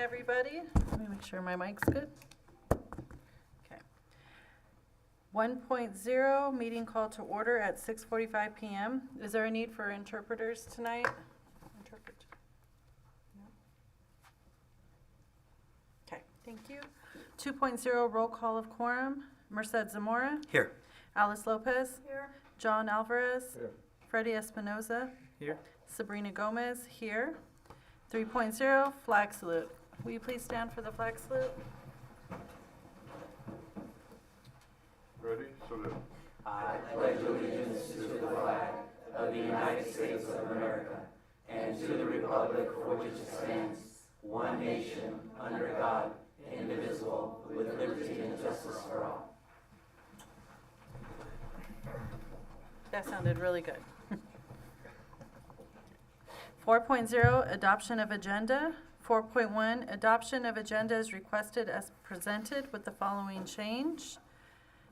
everybody. Let me make sure my mic's good. Okay. 1.0, meeting call to order at 6:45 p.m. Is there a need for interpreters tonight? Interpret. No? Okay, thank you. 2.0, roll call of quorum. Merced Zamora. Here. Alice Lopez. Here. John Alvarez. Here. Freddie Espinoza. Here. Sabrina Gomez here. 3.0, flag salute. Will you please stand for the flag salute? Ready? Salute. I pledge allegiance to the flag of the United States of America and to the republic for which it stands, one nation, under God, indivisible, with liberty and justice for all. That sounded really good. 4.0, adoption of agenda. 4.1, adoption of agenda is requested as presented with the following change.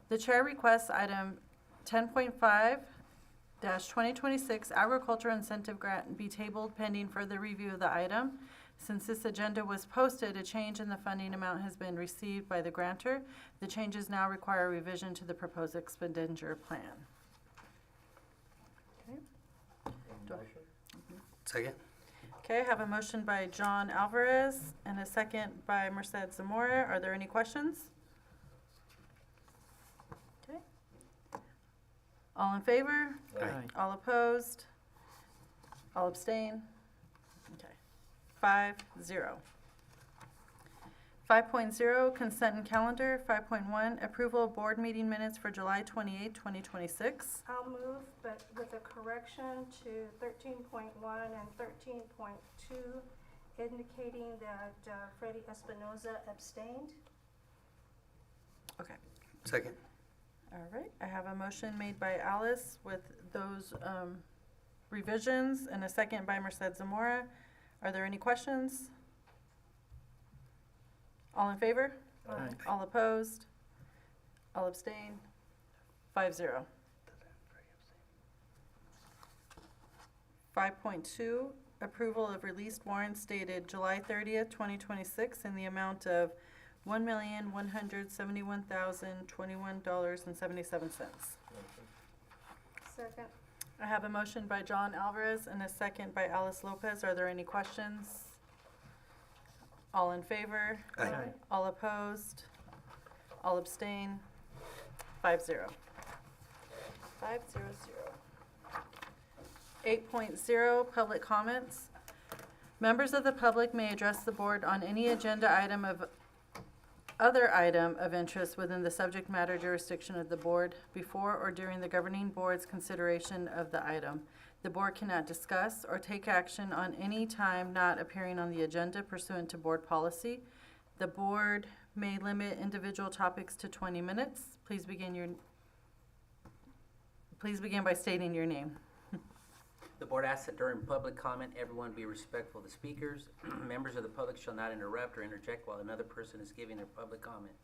The chair requests item 10.5-2026 agriculture incentive grant be tabled pending further review of the item. Since this agenda was posted, a change in the funding amount has been received by the grantor. The changes now require revision to the proposed expenditure plan. Okay. Second. Okay, I have a motion by John Alvarez and a second by Merced Zamora. Are there any questions? Okay. All in favor? Aye. All opposed? All abstain? Okay. 5-0. 5.0, consent and calendar. 5.1, approval of board meeting minutes for July 28, 2026. I'll move, but with a correction to 13.1 and 13.2, indicating that Freddie Espinoza abstained. Okay. Second. All right, I have a motion made by Alice with those revisions and a second by Merced Zamora. Are there any questions? All in favor? Aye. All opposed? All abstain? 5-0. 5.2, approval of released warrants dated July 30th, 2026 in the amount of $1,171,021.77. Second. I have a motion by John Alvarez and a second by Alice Lopez. Are there any questions? All in favor? Aye. All opposed? All abstain? 5-0. 5-0-0. 8.0, public comments. Members of the public may address the board on any agenda item of other item of interest within the subject matter jurisdiction of the board before or during the governing board's consideration of the item. The board cannot discuss or take action on any time not appearing on the agenda pursuant to board policy. The board may limit individual topics to 20 minutes. Please begin by stating your name. The board asks that during public comment, everyone be respectful of the speakers. Members of the public shall not interrupt or interject while another person is giving their public comment.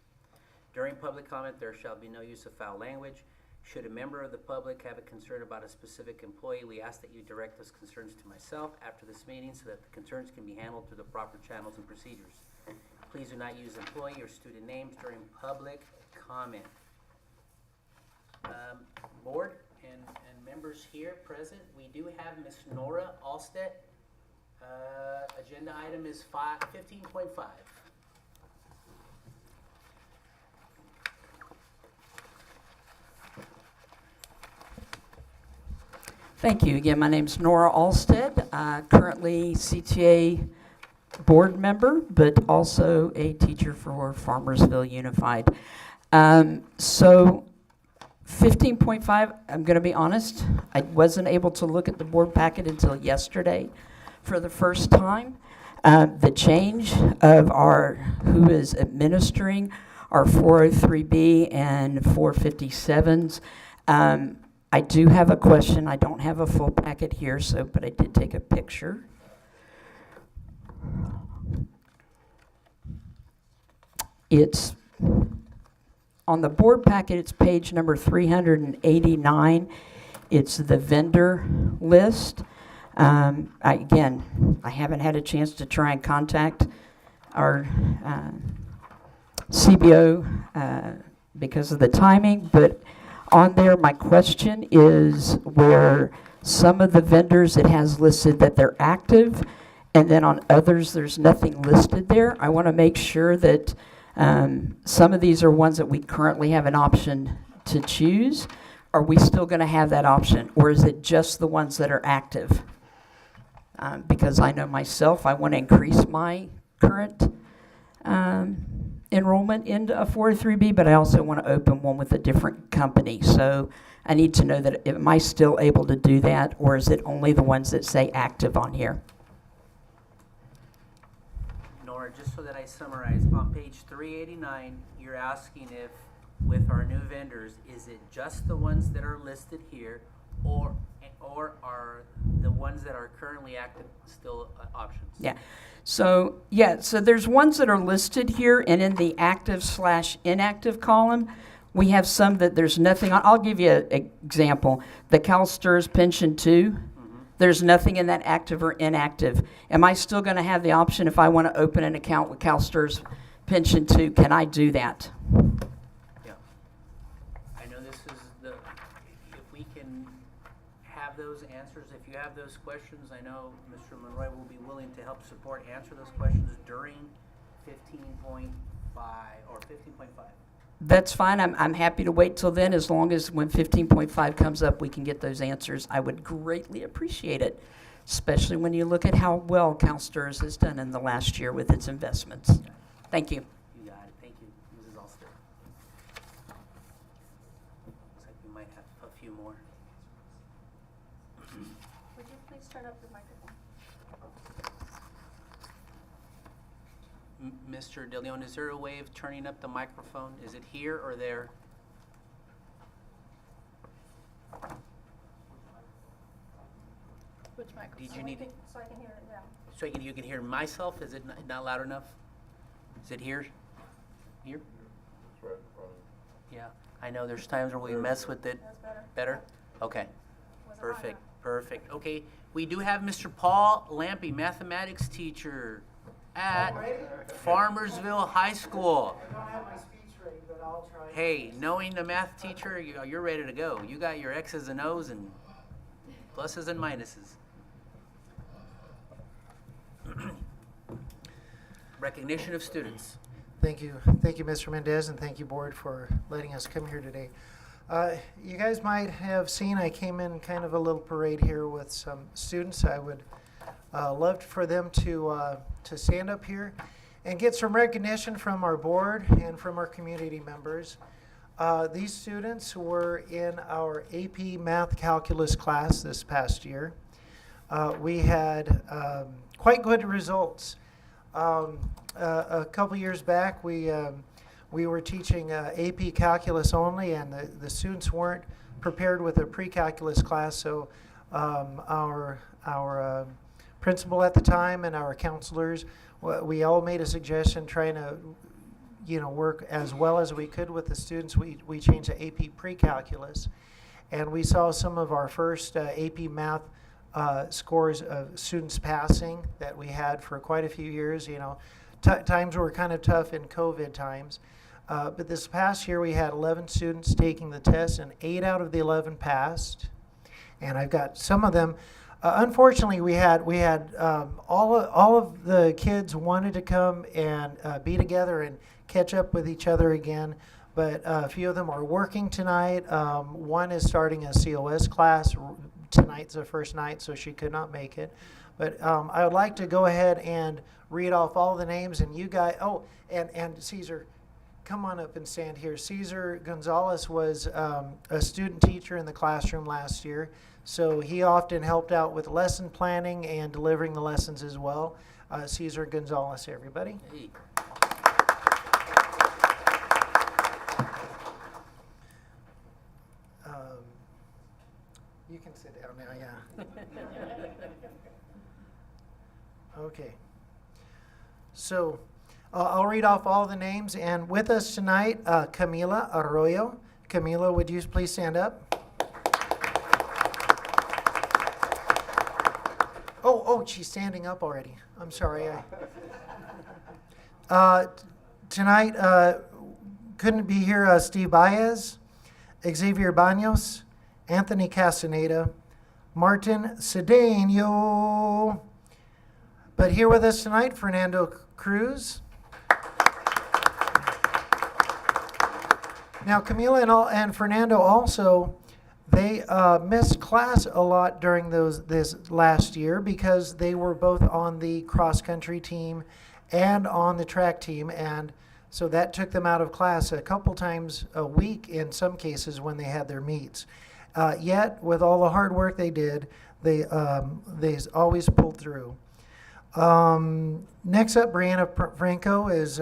During public comment, there shall be no use of foul language. Should a member of the public have a concern about a specific employee, we ask that you direct those concerns to myself after this meeting so that the concerns can be handled through the proper channels and procedures. Please do not use employee or student names during public comment. Board and members here present, we do have Ms. Nora Alstead. Agenda item is 15.5. Thank you. Again, my name's Nora Alstead, currently CTA board member, but also a teacher for Farmersville Unified. So 15.5, I'm going to be honest, I wasn't able to look at the board packet until yesterday for the first time. The change of who is administering our 403B and 457s. I do have a question. I don't have a full packet here, but I did take a picture. It's on the board packet. It's page number 389. It's the vendor list. I haven't had a chance to try and contact our CBO because of the timing, but on there, my question is where some of the vendors, it has listed that they're active, and then on others, there's nothing listed there. I want to make sure that some of these are ones that we currently have an option to choose. Are we still going to have that option, or is it just the ones that are active? Because I know myself, I want to increase my current enrollment into a 403B, but I also want to open one with a different company. So I need to know that, am I still able to do that, or is it only the ones that say active on here? Nora, just so that I summarize, on page 389, you're asking if, with our new vendors, is it just the ones that are listed here, or are the ones that are currently active still options? Yeah. So there's ones that are listed here, and in the active/inactive column, we have some that there's nothing on. I'll give you an example. The CalSTRS Pension 2, there's nothing in that active or inactive. Am I still going to have the option if I want to open an account with CalSTRS Pension 2? Can I do that? Yeah. I know this is if we can have those answers, if you have those questions, I know Mr. Monroy will be willing to help support, answer those questions during 15.5 or 15.5. That's fine. I'm happy to wait till then, as long as when 15.5 comes up, we can get those answers. I would greatly appreciate it, especially when you look at how well CalSTRS has done in the last year with its investments. Thank you. You got it. Thank you, Mrs. Alster. Looks like we might have a few more. Would you please turn up the microphone? Mr. De Leon, is there a way of turning up the microphone? Is it here or there? Which microphone? Did you need it? So I can hear it now. So you can hear myself? Is it not loud enough? Is it here? Here? It's right in front of you. Yeah. I know there's times where we mess with it. That's better. Better? Okay. Wasn't Perfect. enough. Perfect. Okay. We do have Mr. Paul Lampy, mathematics teacher at Farmersville High School. I don't have my speech ready, but I'll try. Hey, knowing the math teacher, you're ready to go. You got your X's and O's and pluses and minuses. Recognition of students. Thank you, Mr. Mendez, and thank you, board, for letting us come here today. You guys might have seen I came in kind of a little parade here with some students. I would love for them to stand up here and get some recognition from our board and from our community members. These students were in our AP Math Calculus class this past year. We had quite good results. A couple years back, we were teaching AP Calculus only, and the students weren't prepared with a pre-calculus class, so our principal at the time and our counselors, we all made a suggestion trying to work as well as we could with the students. We changed the AP pre-calculus, and we saw some of our first AP Math scores of students passing that we had for quite a few years. Times were kind of tough in COVID times. But this past year we had 11 students taking the test, and 8 out of the 11 passed. And I've got some of them. Unfortunately, we had all of the kids wanted to come and be together and catch up with each other again. But a few of them are working tonight. One is starting a COS class. Tonight's the first night, so she could not make it. But I would like to go ahead and read off all the names, and you guys, and Caesar, come on up and stand here. Caesar Gonzalez was a student teacher in the classroom last year, so he often helped out with lesson planning and delivering the lessons as well. Caesar Gonzalez, everybody. Hey. You can sit down now, yeah. Okay. So I'll read off all the names, and with us tonight, Camila Arroyo. Camila, would you please stand up? Oh, she's standing up already. I'm sorry. Tonight, couldn't be here, Steve Baez, Xavier Banos, Anthony Castaneda, Martin Cedeno. But here with us tonight, Fernando Cruz. Now, Camila and Fernando also, they missed class a lot during this last year because they were both on the cross-country team and on the track team, and so that took them out of class a couple times a week in some cases when they had their meets. Yet, with all the hard work they did, they always pulled through. Next up, Brianna Franco is,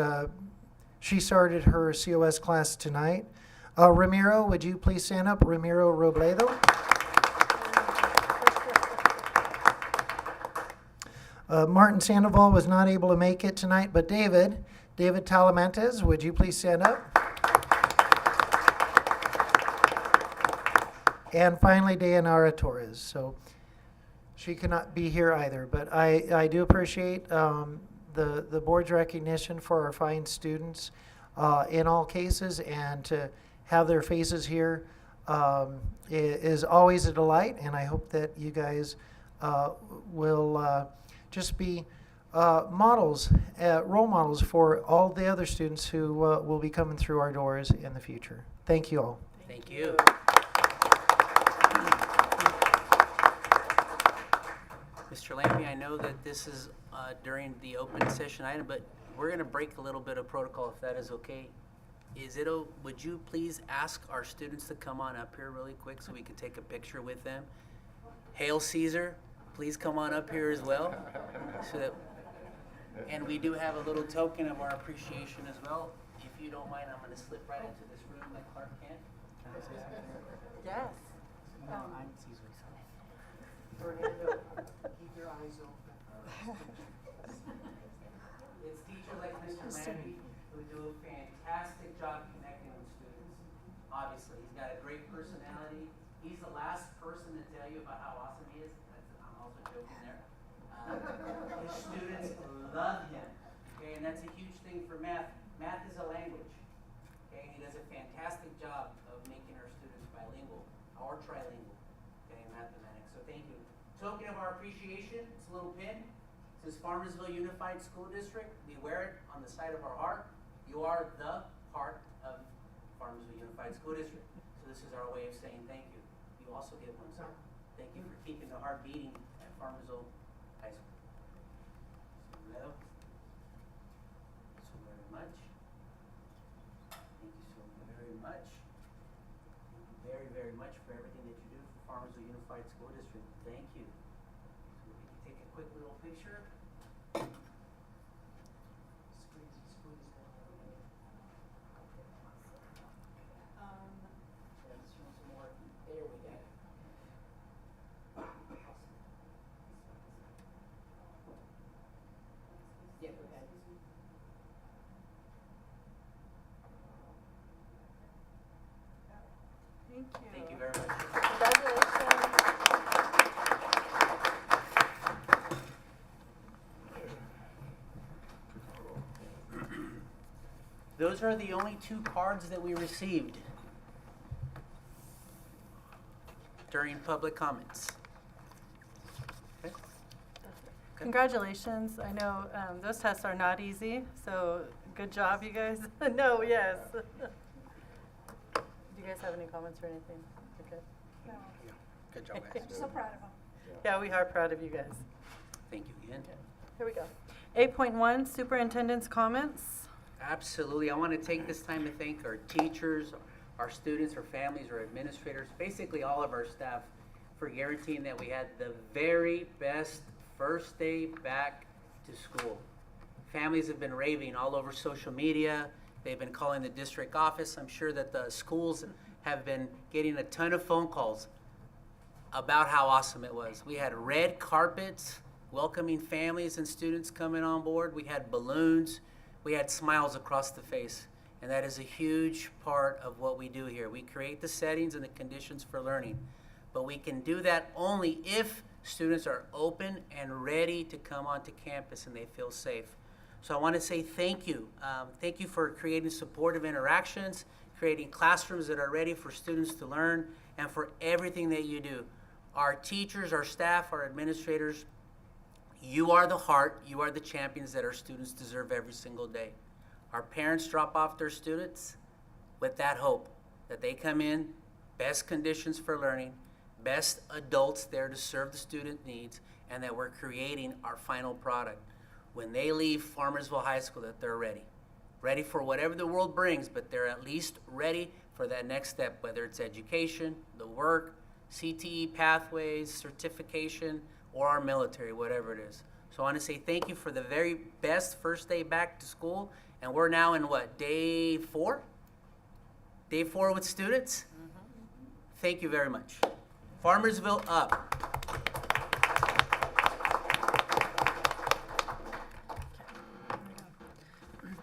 she started her COS class tonight. Ramiro, would you please stand up? Ramiro Robledo. Martin Sandoval was not able to make it tonight, but David Talamantes, would you please stand up? And finally, Dayanara Torres. So she cannot be here either, but I do appreciate the board's recognition for our fine students in all cases, and to have their faces here is always a delight, and I hope that you guys will just be models, role models for all the other students who will be coming through our doors in the future. Thank you all. Thank you. Mr. Lampy, I know that this is during the open session item, but we're going to break a little bit of protocol if that is okay. Would you please ask our students to come on up here really quick so we can take a picture with them? Hail Caesar, please come on up here as well. And we do have a little token of our appreciation as well. If you don't mind, I'm going to slip right into this room like Clark Kent. Can I say something? Yes. No, I'm Caesar. Fernando, keep your eyes open. It's teachers like Mr. Lampy who do a fantastic job connecting with students. Obviously, he's got a great personality. He's the last person to tell you about how awesome he is. I'm also joking there. His students love him. Okay, and that's a huge thing for math. Math is a language. Okay, and he does a fantastic job of making our students bilingual or trilingual. Okay, in mathematics. So thank you. Token of our appreciation, it's a little pin. It says Farmersville Unified School District. We wear it on the side of our heart. You are the heart of Farmersville Unified School District. So this is our way of saying thank you. You also get one, sir. Thank you for keeping the heart beating at Farmersville High School. So very much. Thank you so very much. Thank you very, very much for everything that you do for Farmersville Unified School District. Thank you. So we can take a quick little picture. There we go. Yeah, go ahead. Thank you. Thank you very much. Congratulations. Those are the only 2 cards that we received during public comments. Okay. Congratulations. I know those tests are not easy, so good job, you guys. No, yes. Do you guys have any comments or anything? Okay. No, Good job, guys. so proud of them. Yeah, we are proud of you guys. Thank you again. Here we go. 8.1, superintendent's comments. Absolutely. I want to take this time to thank our teachers, our students, our families, our administrators, basically all of our staff for guaranteeing that we had the very best first day back to school. Families have been raving all over social media. They've been calling the district office. I'm sure that the schools have been getting a ton of phone calls about how awesome it was. We had red carpets welcoming families and students coming on board. We had balloons. We had smiles across the face. And that is a huge part of what we do here. We create the settings and the conditions for learning. But we can do that only if students are open and ready to come onto campus and they feel safe. So I want to say thank you. Thank you for creating supportive interactions, creating classrooms that are ready for students to learn, and for everything that you do. Our teachers, our staff, our administrators, you are the heart, you are the champions that our students deserve every single day. Our parents drop off their students with that hope that they come in, best conditions for learning, best adults there to serve the student needs, and that we're creating our final product. When they leave Farmersville High School, that they're ready. Ready for whatever the world brings, but they're at least ready for that next step, whether it's education, the work, CTE pathways, certification, or our military, whatever it is. So I want to say thank you for the very best first day back to school. And we're now in what, day 4? Day 4 with students? Thank you very much. Farmersville up.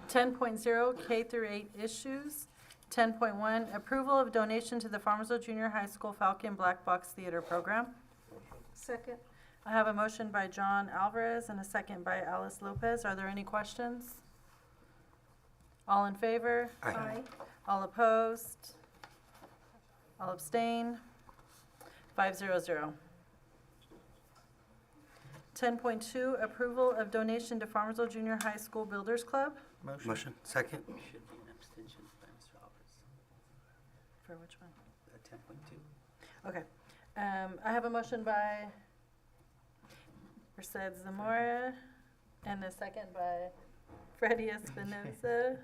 10.0 K through 8 issues. 10.1 approval of donation to the Farmersville Junior High School Falcon Black Box Theater Program. Second. I have a motion by John Alvarez and a second by Alice Lopez. Are there any questions? All in favor? Aye. All opposed? All abstain? 500. 10.2 approval of donation to Farmersville Junior High School Builders Club. Motion. Second. Should be an abstention by Mr. Alvarez. For which one? 10.2. Okay. I have a motion by Mercedes Zamora and a second by Freddie Espinoza.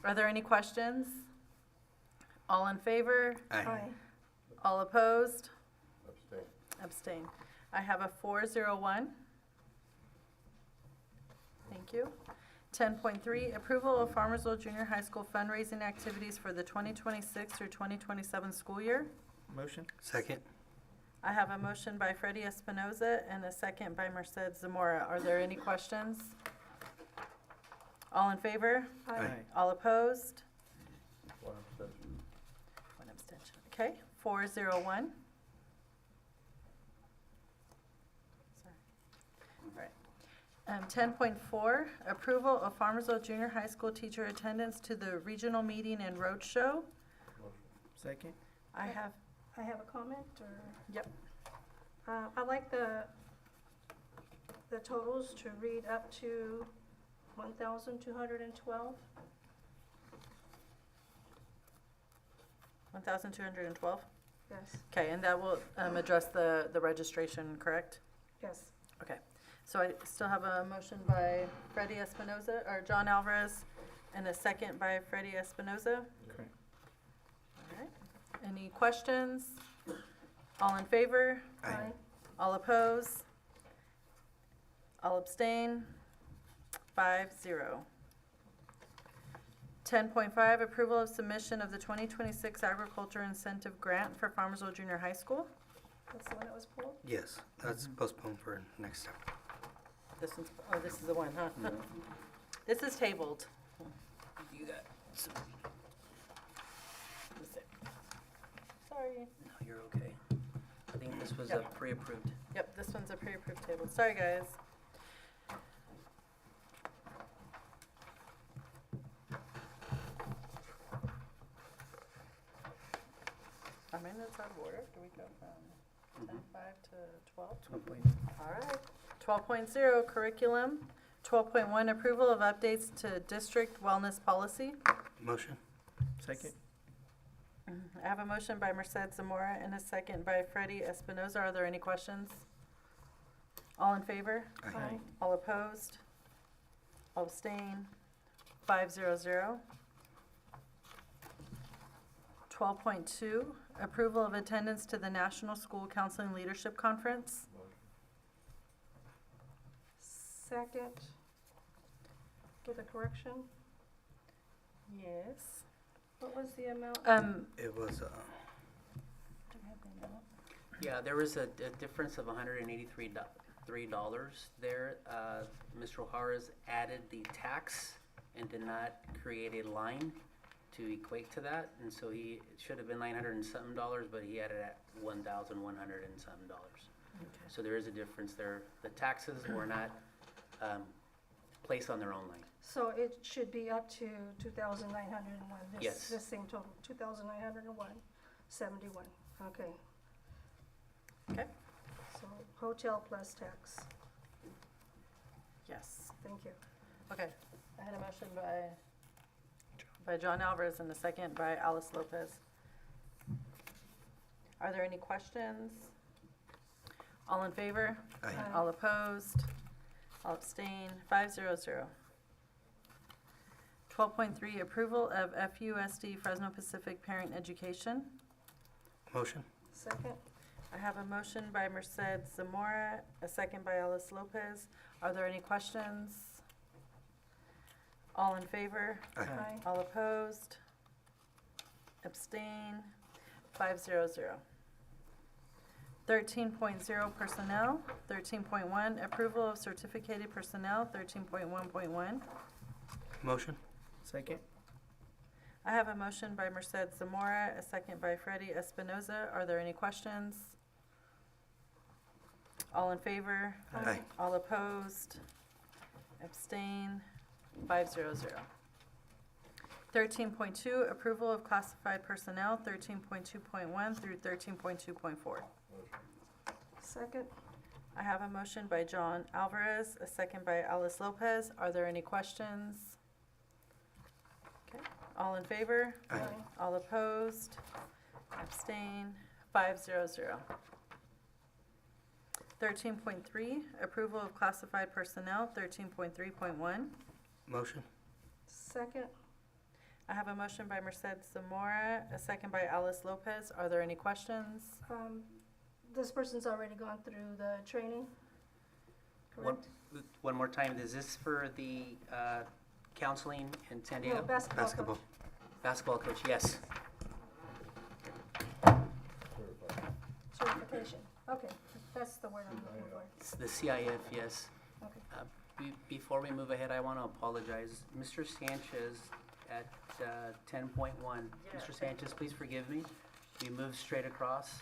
Are there any questions? All in favor? Aye. All opposed? Abstain. Abstain. I have a 401. Thank you. 10.3, approval of Farmersville Junior High School fundraising activities for the 2026 through 2027 school year. Motion. Second. I have a motion by Freddie Espinoza and a second by Mercedes Zamora. Are there any questions? All in favor? Aye. All opposed? One abstention. One abstention. Okay, 401. Sorry. All right. 10.4, approval of Farmersville Junior High School teacher attendance to the regional meeting and roadshow. Second. I have, I have a comment, or? Yep. I like the totals to read up to 1,212. 1,212. Yes, Okay, and that will address the registration, correct? yes. Okay, so I still have a motion by Freddie Espinoza, or John Alvarez, and a second by Freddie Espinoza. Correct. All right, any questions? All in favor? Aye. All oppose? All abstain? 5-0. 10.5, approval of submission of the 2026 Agriculture Incentive Grant for Farmersville Junior High School. That's the one that was pulled? Yes, that's postponed for next time. This one's, oh, this is the one, huh? This is tabled. You got, Sorry. no, you're okay. I think this was Yep. pre-approved. Yep, this one's a pre-approved table. Sorry, guys. Our minutes out of order. Do we go from 10:05 to 12? All right. 12.0 curriculum. 12.1 approval of updates to district wellness policy. Motion. Second. I have a motion by Mercedes Zamora and a second by Freddie Espinoza. Are there any questions? All in favor? Aye. All opposed? All abstain? 500. 12.2, approval of attendance to the National School Counseling Leadership Conference. Second, with a correction. Yes. What was the amount? It was, Do we have the amount? Yeah, there was a difference of $183 there. Mr. O'Hara's added the tax and did not create a line to equate to that, and so it should have been $900 and something, but he added at $1,100 and something. So there is a difference there. The taxes were not place on their own line. So it should be up to 2,901. Yes. This same total, 2,901.71. Okay. Okay. So hotel plus tax. Yes. Thank you. Okay. I had a motion by John Alvarez and a second by Alice Lopez. Are there any questions? All in favor? Aye. All opposed? All abstain? 500. 12.3, approval of FUSD Fresno Pacific Parent Education. Motion? Second. I have a motion by Merced Zamora, a second by Alice Lopez. Are there any questions? All in favor? Aye. Aye. All opposed? Abstain? 500. 13.0 personnel. 13.1 approval of certificated personnel. 13.1.1. Motion? Second? I have a motion by Merced Zamora, a second by Freddie Espinoza. Are there any questions? All in favor? Aye. All opposed? Abstain? 500. 13.2 approval of classified personnel. 13.2.1 through 13.2.4. Second. I have a motion by John Alvarez, a second by Alice Lopez. Are there any questions? Okay, all in favor? Aye. All opposed? Abstain? 500. 13.3, approval of classified personnel. 13.3.1. Motion? Second. I have a motion by Merced Zamora, a second by Alice Lopez. Are there any questions? This person's already gone through the training, correct? One more time, is this for the counseling in San No, Diego? Basketball. Basketball coach, yes. Certification. Okay, that's the word I'm looking for. It's the CIF, yes. Okay. Before we move ahead, I want to apologize. Mr. Sanchez at 10.1. Mr. Sanchez, please forgive me. We moved straight across.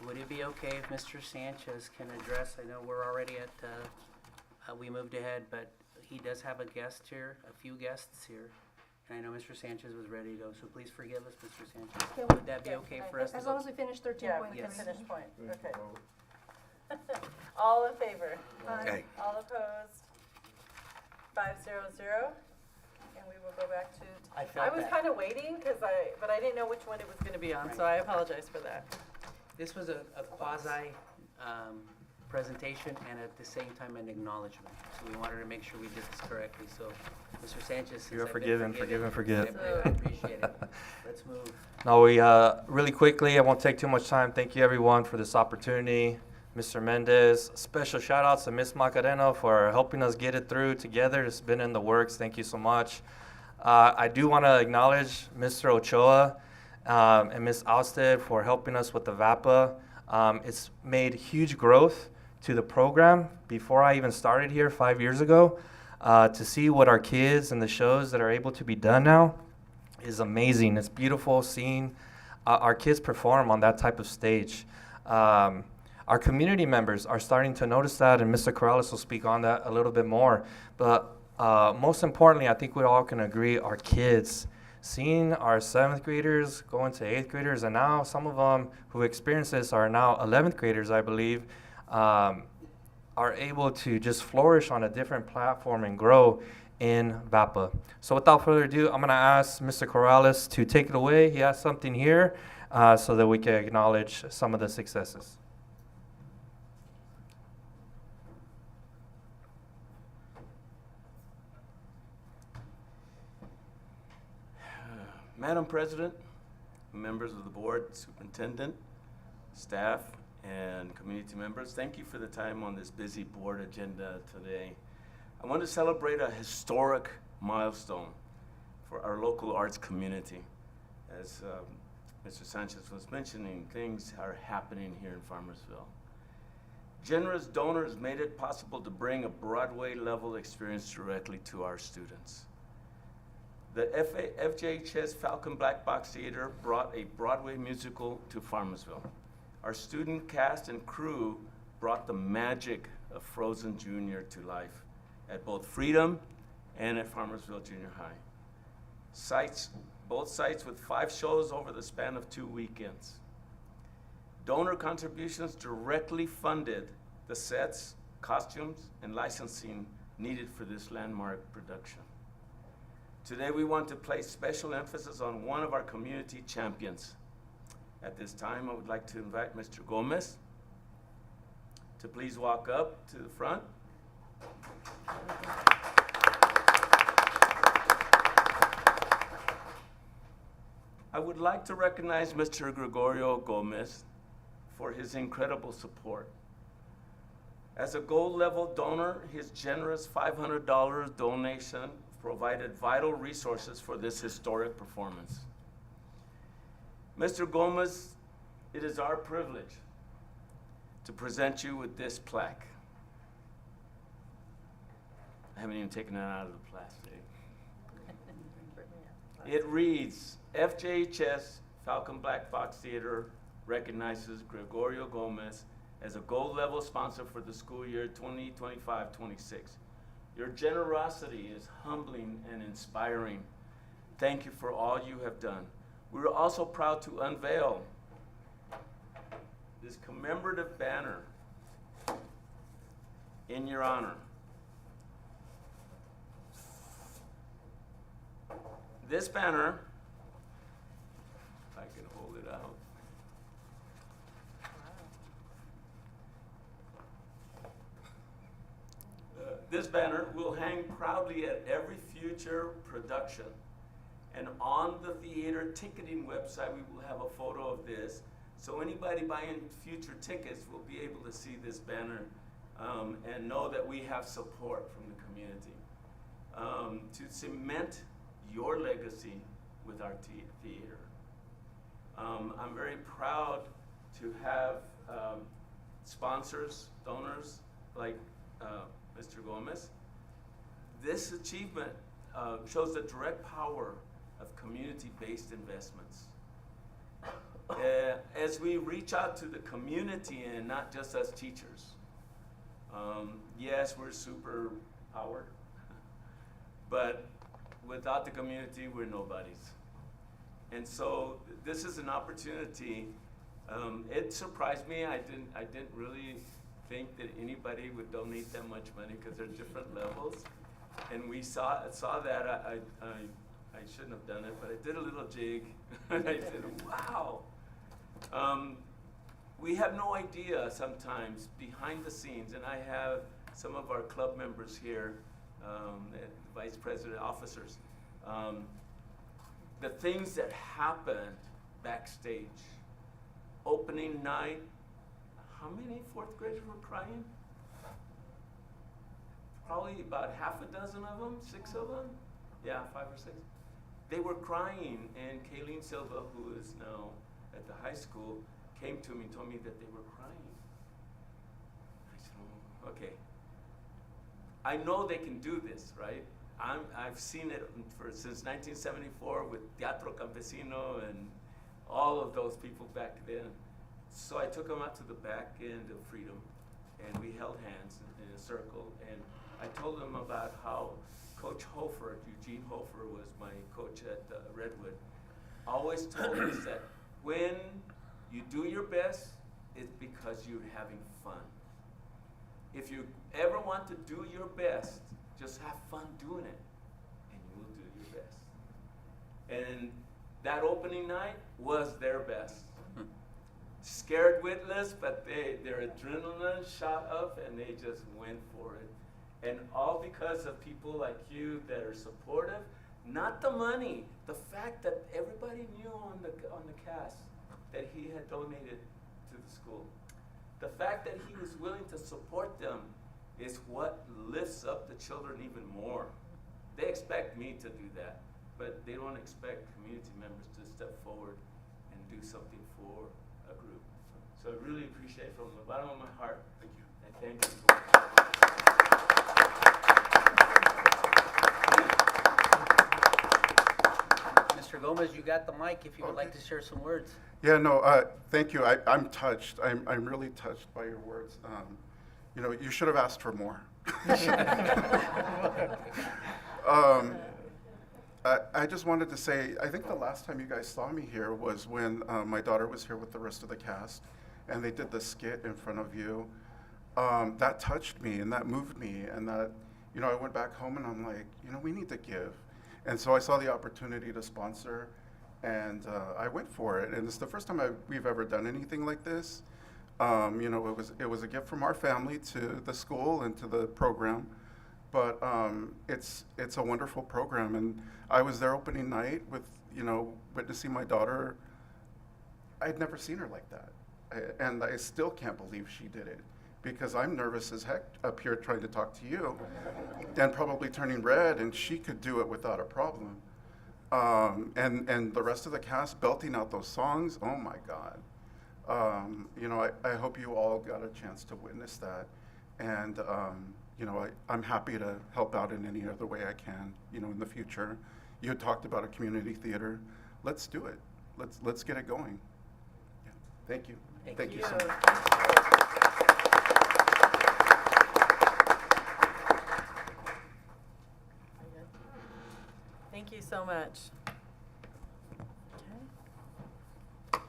Would it be okay if Mr. Sanchez can address, I know we're already at, we moved ahead, but he does have a guest here, a few guests here. And I know Mr. Sanchez was ready to go, so please forgive us, Mr. Sanchez. Can we- Would that be okay for us to As long go? as we finish 13.3. Yeah, we can Yes. finish point. Ready to Okay. vote? All in favor? Aye. All opposed? 500. And we will go back to, I was kind of waiting but I didn't know which one it was going to be on, so I apologize for that. This was a quasi presentation and at the same time an acknowledgement. So we wanted to make sure we did this correctly. So, Mr. Sanchez, since You're I've been forgiven, forgiven, forget. I appreciate it. Let's move. No, we, really quickly, I won't take too much time. Thank you everyone for this opportunity. Mr. Mendez, special shout outs to Ms. Macareno for helping us get it through together. It's been in the works. Thank you so much. I do want to acknowledge Mr. Ochoa and Ms. Alsted for helping us with the VAPA. It's made huge growth to the program before I even started here 5 years ago. To see what our kids and the shows that are able to be done now is amazing. It's beautiful seeing our kids perform on that type of stage. Our community members are starting to notice that, and Mr. Corrales will speak on that a little bit more. But most importantly, I think we all can agree, our kids, seeing our 7th graders go into 8th graders, and now some of them who experience this are now 11th graders, I believe, are able to just flourish on a different platform and grow in VAPA. So without further ado, I'm going to ask Mr. Corrales to take it away. He has something here so that we can acknowledge some of the successes. Madam President, members of the board, superintendent, staff, and community members, thank you for the time on this busy board agenda today. I want to celebrate a historic milestone for our local arts community. As Mr. Sanchez was mentioning, things are happening here in Farmersville. Generous donors made it possible to bring a Broadway-level experience directly to our students. The FJHS Falcon Black Box Theater brought a Broadway musical to Farmersville. Our student cast and crew brought the magic of Frozen Jr. to life at both Freedom and at Farmersville Junior High. Both sites with 5 shows over the span of 2 weekends. Donor contributions directly funded the sets, costumes, and licensing needed for this landmark production. Today we want to place special emphasis on one of our community champions. At this time, I would like to invite Mr. Gomez to please walk up to the front. I would like to recognize Mr. Gregorio Gomez for his incredible support. As a gold level donor, his generous $500 donation provided vital resources for this historic performance. Mr. Gomez, it is our privilege to present you with this plaque. I haven't even taken it out of the plastic. It reads, FJHS Falcon Black Fox Theater recognizes Gregorio Gomez as a gold level sponsor for the school year 2025-26. Your generosity is humbling and inspiring. Thank you for all you have done. We are also proud to unveil this commemorative banner in your honor. This banner, if I can hold it out. This banner will hang proudly at every future production. And on the theater ticketing website, we will have a photo of this. So anybody buying future tickets will be able to see this banner and know that we have support from the community to cement your legacy with our theater. I'm very proud to have sponsors, donors like Mr. Gomez. This achievement shows the direct power of community-based investments. As we reach out to the community and not just us teachers, yes, we're super powered, but without the community, we're nobodies. And so this is an opportunity. It surprised me. I didn't really think that anybody would donate that much money because there are different levels. And we saw that. I shouldn't have done it, but I did a little jig. And I said, wow. We have no idea sometimes behind the scenes, and I have some of our club members here, vice president officers, the things that happened backstage. Opening night, how many 4th graders were crying? Probably about half a dozen of them, 6 of them? Yeah, 5 or 6. They were crying, and Kayleen Silva, who is now at the high school, came to me and told me that they were crying. I said, oh, okay. I know they can do this, right? I've seen it since 1974 with Teatro Campesino and all of those people back then. So I took them out to the back end of Freedom, and we held hands in a circle, and I told them about how Coach Hofer, Eugene Hofer was my coach at Redwood, always told us that when you do your best, it's because you're having fun. If you ever want to do your best, just have fun doing it, and you will do your best. And that opening night was their best. Scared witless, but their adrenaline shot up, and they just went for it. And all because of people like you that are supportive, not the money, the fact that everybody knew on the cast that he had donated to the school. The fact that he was willing to support them is what lifts up the children even more. They expect me to do that, but they don't expect community members to step forward and do something for a group. So I really appreciate it from the bottom of my heart. Thank you. I thank you. Mr. Gomez, you got the mic if you would like to share some words. Yeah, no, thank you. I'm touched. I'm really touched by your words. You know, you should have asked for more. I just wanted to say, I think the last time you guys saw me here was when my daughter was here with the rest of the cast, and they did the skit in front of you. That touched me, and that moved me, and that, you know, I went back home and I'm like, you know, we need to give. And so I saw the opportunity to sponsor, and I went for it. And it's the first time we've ever done anything like this. You know, it was a gift from our family to the school and to the program. But it's a wonderful program, and I was there opening night with, you know, witnessing my daughter. I'd never seen her like that, and I still can't believe she did it, because I'm nervous as heck up here trying to talk to you, and probably turning red, and she could do it without a problem. And the rest of the cast belting out those songs, oh my God. You know, I hope you all got a chance to witness that, and you know, I'm happy to help out in any other way I can, you know, in the future. You had talked about a community theater. Let's do it. Let's get it going. Yeah. Thank you. Thank you you. so much. Thank you so much. Okay.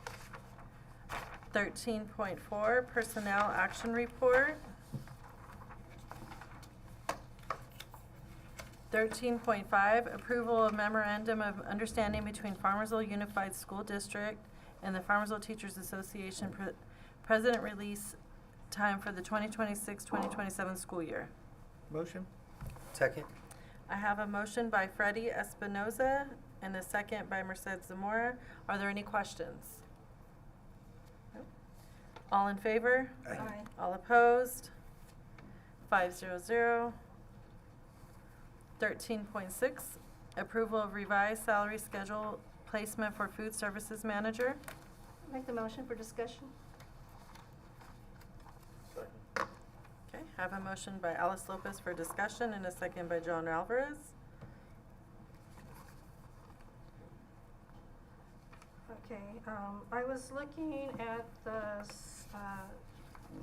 13.4, Personnel Action Report. 13.5, Approval of Memorandum of Understanding between Farmersville Unified School District and the Farmersville Teachers Association. President release time for the 2026-2027 school year. Motion. Second. I have a motion by Freddie Espinoza and a second by Merced Zamora. Are there any questions? Nope. All in favor? Aye. All opposed? 500. 13.6, approval of revised salary schedule placement for food services manager. Make the motion for discussion. Okay, have a motion by Alice Lopez for discussion and a second by John Alvarez. Okay, I was looking at the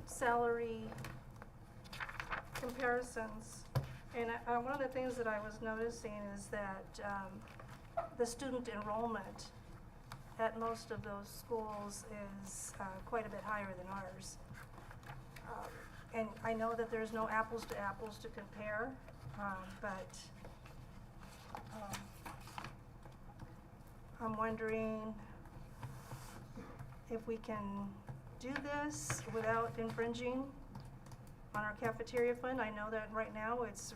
salary comparisons, and one of the things that I was noticing is that the student enrollment at most of those schools is quite a bit higher than ours. And I know that there's no apples to apples to compare, but I'm wondering if we can do this without infringing on our cafeteria fund. I know that right now it's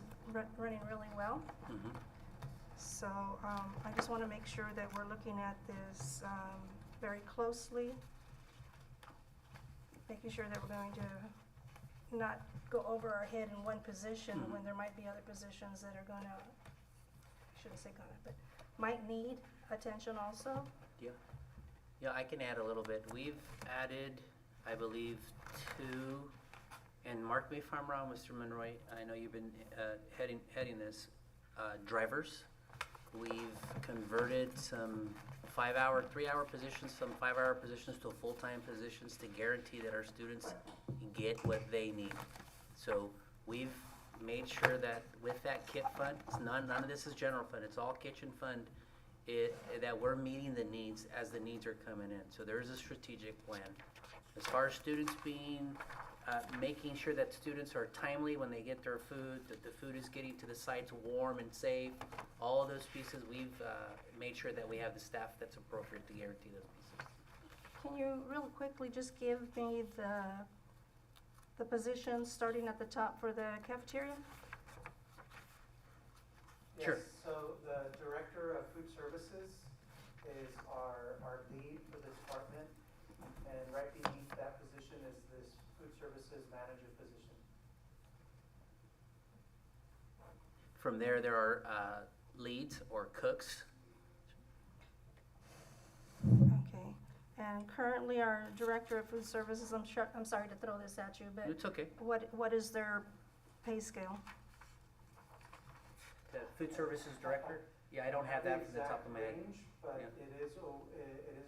running really well. Mhm. So I just want to make sure that we're looking at this very closely, making sure that we're going to not go over our head in one position when there might be other positions that are going to, I shouldn't say gonna, but might need attention also. Yeah, I can add a little bit. We've added, I believe, 2, and mark me if I'm wrong, Mr. Monroy, I know you've been heading this, drivers. We've converted some 3-hour positions, some 5-hour positions to full-time positions to guarantee that our students get what they need. So we've made sure that with that KIT fund, none of this is general fund, it's all kitchen fund, that we're meeting the needs as the needs are coming in. So there's a strategic plan. As far as students being, making sure that students are timely when they get their food, that the food is getting to the sites warm and safe, all of those pieces, we've made sure that we have the staff that's appropriate to guarantee those pieces. Can you real quickly just give me the positions starting at the top for the cafeteria? Sure. Yes, so the Director of Food Services is our lead for the department, and right beneath that position is this Food Services Manager position. From there are leads or cooks. Okay, and currently our Director of Food Services, I'm sorry to throw this at you, but It's okay. what is their pay scale? The food services director? Yeah, I don't have that from the top of my head. Range, but Yeah. it is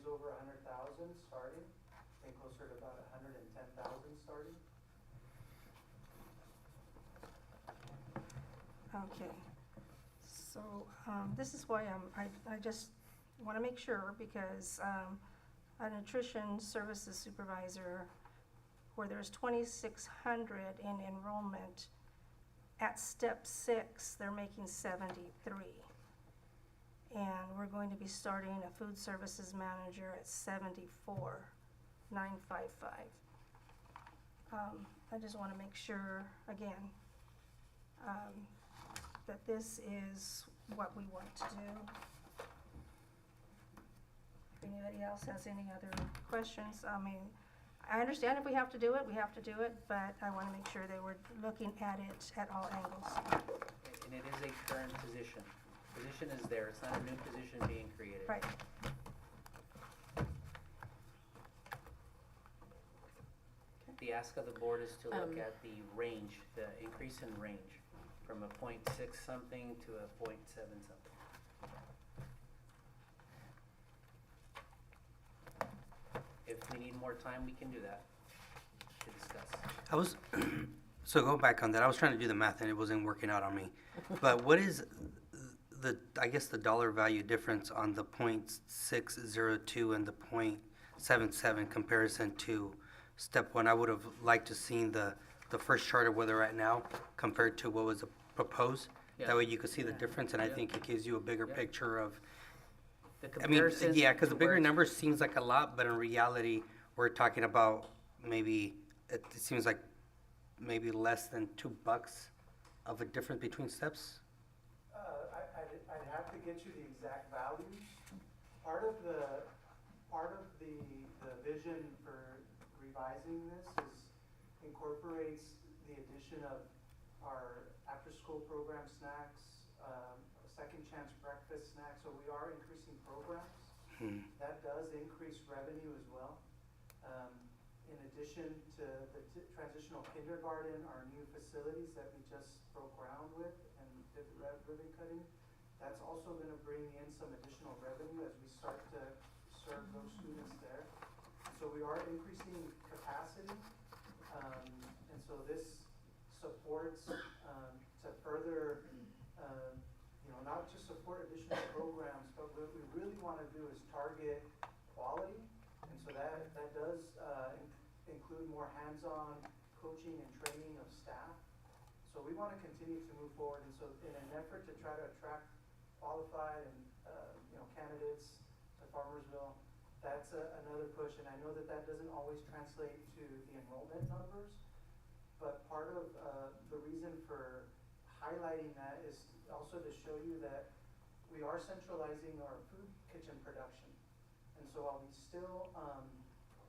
over 100,000 starting, and closer to about 110,000 starting. Okay, So, this is why I just want to make sure, because a nutrition services supervisor, where there's 2,600 in enrollment, at step 6, they're making 73. And we're going to be starting a food services manager at 74,955. I just want to make sure, again, that this is what we want to do. If anybody else has any other questions, I mean, I understand if we have to do it, we have to do it, but I want to make sure that we're looking at it at all angles. And it is a current position. Position is there, it's not a new position being created. Right. The ask of the board is to look Um, at the range, the increase in range, from a .6 something to a .7 something. If we need more time, we can do that to discuss. So going back on that, I was trying to do the math and it wasn't working out on me. But what is I guess the dollar value difference on the .602 and the .77 comparison to step 1? I would have liked to seen the first chart of where they're at now compared to what was proposed. Yeah. That way you could see the difference, and I Yeah. think it gives you a bigger Yeah. picture of, The I mean, comparisons yeah, because the to where bigger it's- number seems like a lot, but in reality, we're talking about maybe, it seems like maybe less than $2 of a difference between steps. I'd have to get you the exact values. Part of the vision for revising this incorporates the addition of our after-school program snacks, second chance breakfast snacks, so we are increasing programs. That does increase revenue as well. In addition to the transitional kindergarten, our new facilities that we just broke ground with and did the ribbon cutting, that's also gonna bring in some additional revenue as we start to serve those students there. So we are increasing capacity, and so this supports, to further, not just support additional programs, but what we really wanna do is target quality. And so that does, include more hands-on coaching and training of staff. So we wanna continue to move forward, and so in an effort to try to attract qualified and, candidates to Farmersville, that's another push, and I know that doesn't always translate to the enrollment numbers, but part of the reason for highlighting that is also to show you that we are centralizing our food kitchen production. And so while we still,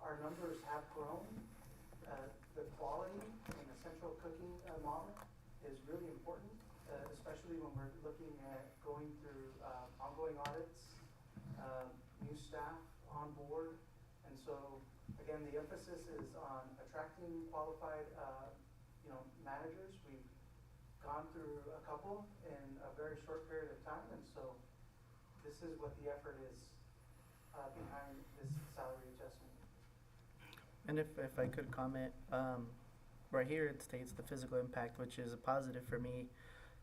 our numbers have grown, the quality in the central cooking model is really important, especially when we're looking at going through ongoing audits, new staff on board. And so, again, the emphasis is on attracting qualified, managers. We've gone through a couple in a very short period of time, and so this is what the effort is behind this salary adjustment. And if I could comment, right here it states the physical impact, which is a positive for me.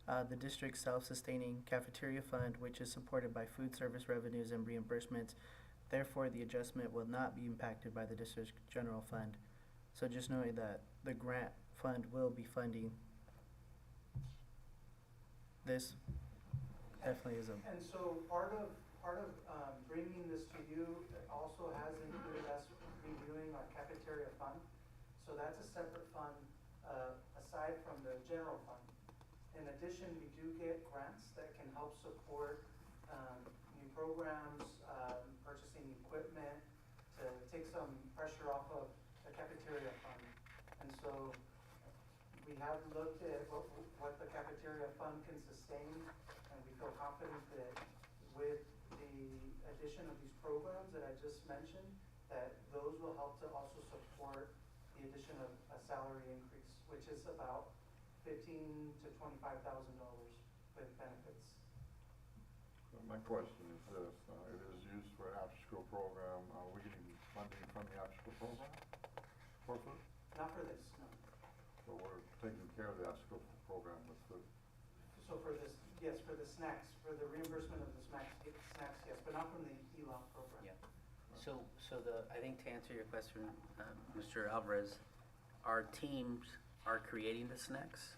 The district's self-sustaining cafeteria fund, which is supported by food service revenues and reimbursements. Therefore, the adjustment will not be impacted by the district's general fund. So just knowing that the grant fund will be funding this definitely is a. And so part of bringing this to you also has included us reviewing our cafeteria fund. So that's a separate fund, aside from the general fund. In addition, we do get grants that can help support, new programs, purchasing equipment to take some pressure off of the cafeteria fund. And so we have looked at what the cafeteria fund can sustain, and we feel confident that with the addition of these programs that I just mentioned, that those will help to also support the addition of a salary increase, which is about $15,000 to $25,000 with benefits. My question is this, it is used for after-school program, are we getting funding from the after-school program for food? Not for this, no. So we're taking care of the after-school program with food? So for this, Yes, for the snacks, for the reimbursement of the snacks, yes, but not from the ELOP program. Yeah. So I think to answer your question, Mr. Alvarez, our teams are creating the snacks,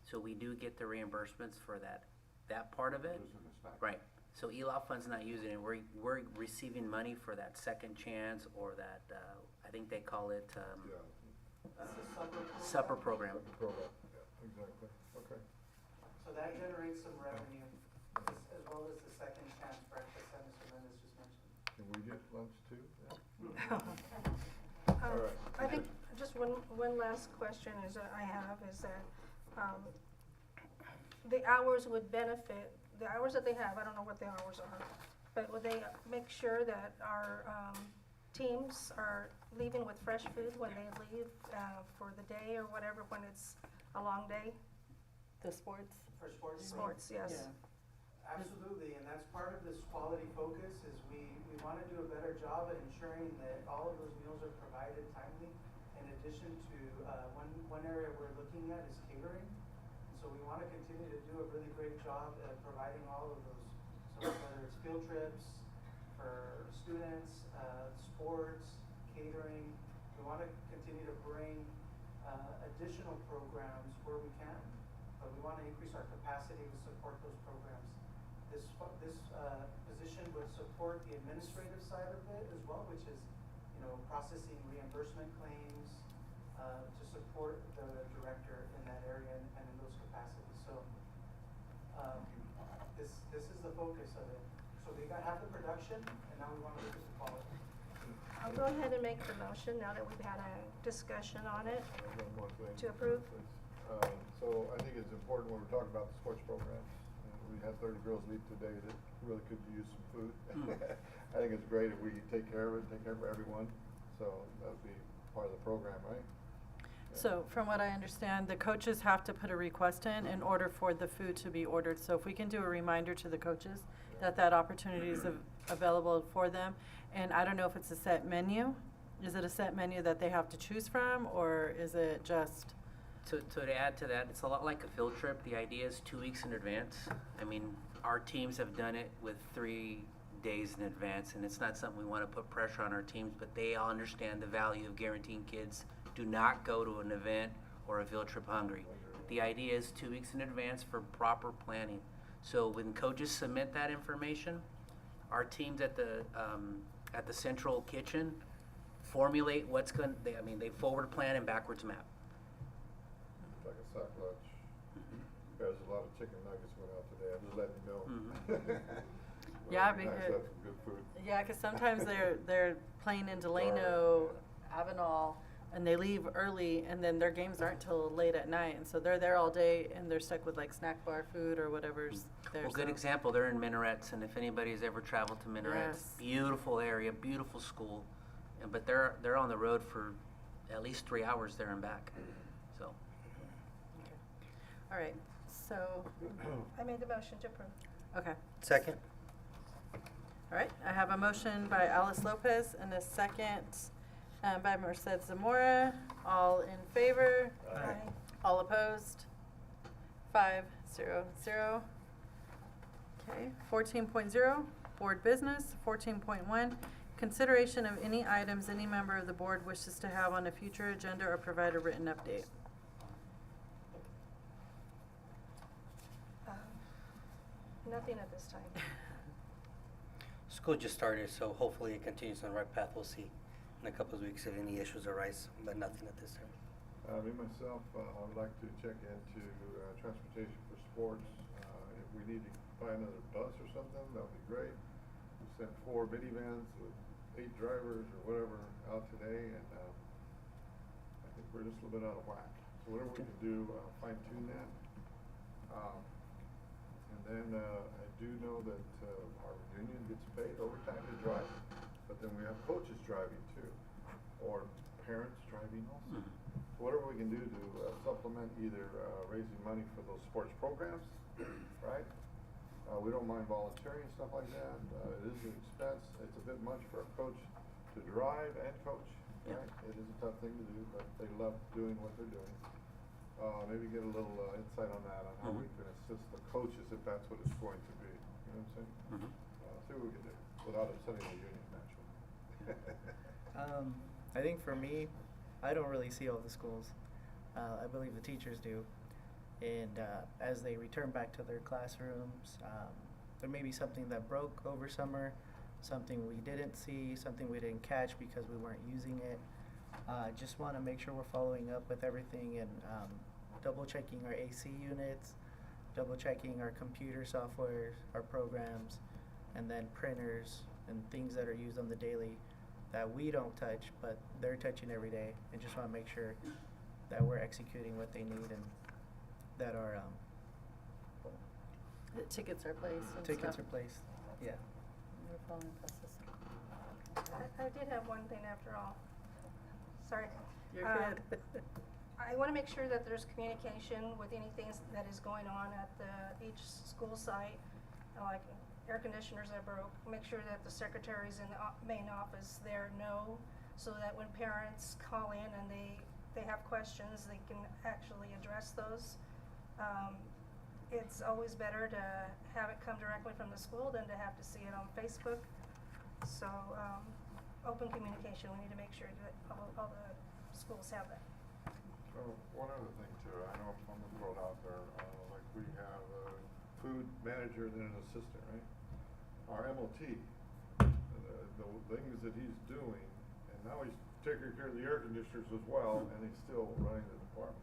so we do get the reimbursements for that part of it. Those are the snacks. Right. So ELOP fund's not using it. We're receiving money for that second chance or that, I think they call it, Yeah. That's the supper program. Separate program, yeah, exactly, okay. So that generates some revenue, as well as the second chance breakfast that Mr. Mendez just mentioned. Can we get lunch too? Yeah. Um, All right. I think just one last question I have is that, the hours would benefit, the hours that they have, I don't know what the hours are, but would they make sure that our, teams are leaving with fresh food when they leave, for the day or whatever, when it's a long day? The sports? For sports? you mean? Sports, yes. Yeah, absolutely, and that's part of this quality focus, is we want to do a better job at ensuring that all of those meals are provided timely. In addition to, one area we're looking at is catering. So we want to continue to do a really great job at providing all of those, so whether it's field trips for students, sports, catering. We want to continue to bring additional programs where we can, but we want to increase our capacity to support those programs. This position would support the administrative side of it as well, which is, processing reimbursement claims, to support the director in that area and in those capacities. So, this is the focus of it. So we got half the production, and now we want to look at the quality. I'll go ahead and make the motion now that we've had a discussion on it. One more thing. To approve? So I think it's important when we're talking about the sports programs, and we had 30 girls leave today that really could use some food. I think it's great if we take care of it, take care of everyone, so that would be part of the program, right? So from what I understand, the coaches have to put a request in order for the food to be ordered. So if we can do a reminder to the coaches that opportunity is available for them. And I don't know if it's a set menu. Is it a set menu that they have to choose from, or is it just? To add to that, it's a lot like a field trip. The idea is 2 weeks in advance. I mean, our teams have done it with 3 days in advance, and it's not something we want to put pressure on our teams, but they all understand the value of guaranteeing kids do not go to an event or a field trip hungry. The idea is 2 weeks in advance for proper planning. So when coaches submit that information, our teams at the central kitchen formulate what's going. They forward plan and backwards map. It's like a sack lunch. There's a lot of chicken nuggets went out today, I'm just letting you know. Yeah, Nice to have because some good food. yeah, because sometimes they're playing in Delano, Avenal, and they leave early, and then their games aren't till late at night, and so they're there all day, and they're stuck with like snack bar food or whatever's there. Well, good so. example, they're in Minarets, and if anybody's ever traveled to Minarets, Yes. beautiful area, beautiful school, but they're on the road for at least 3 hours there and back. So Okay. All right. So I made the motion to approve. okay. Second? All right. I have a motion by Alice Lopez and a second by Merced Zamora. All in favor? Aye. All opposed? 5-0-0. Okay, 14.0, board business. 14.1, consideration of any items any member of the board wishes to have on a future agenda or provide a written update. Nothing at this time. School just started, so hopefully it continues on the right path. We'll see in a couple of weeks if any issues arise, but nothing at this time. Me, myself, I would like to check into transportation for sports. If we need to buy another bus or something, that would be great. We sent 4 minivans with 8 drivers or whatever out today, and I think we're just a little bit out of whack. So whatever we can do, fine tune that. And then I do know that our union gets paid overtime to drive, but then we have coaches driving too, or parents driving also. So whatever we can do to supplement either raising money for those sports programs, right? We don't mind volunteering and stuff like that. It is an expense. It's a bit much for a coach to drive and coach, right? It is a tough thing to do, but they love doing what they're doing. maybe get a little insight on that, on how we can assist the coaches if that's what it's going to be. You know what I'm saying? See what we can do without upsetting the union, naturally. I think for me, I don't really see all the schools. I believe the teachers do. And as they return back to their classrooms, there may be something that broke over summer, something we didn't see, something we didn't catch because we weren't using it. Just want to make sure we're following up with everything and double checking our AC units, double checking our computer software, our programs, and then printers and things that are used on the daily that we don't touch, but they're touching every day. And just want to make sure that we're executing what they need and that our The tickets are placed and tickets stuff. are placed. Yeah. We're following process. I did have one thing after all. Sorry. You're good. I want to make sure that there's communication with anything that is going on at each school site, like air conditioners that broke. Make sure that the secretaries in the main office there know, so that when parents call in and they have questions, they can actually address those. It's always better to have it come directly from the school than to have to see it on Facebook. So open communication, we need to make sure that all the schools have that. So one other thing too, I know I'm gonna throw it out there, like we have a food manager and then an assistant, right? Our MOT, the things that he's doing, and now he's taking care of the air conditioners as well, and he's still running the department.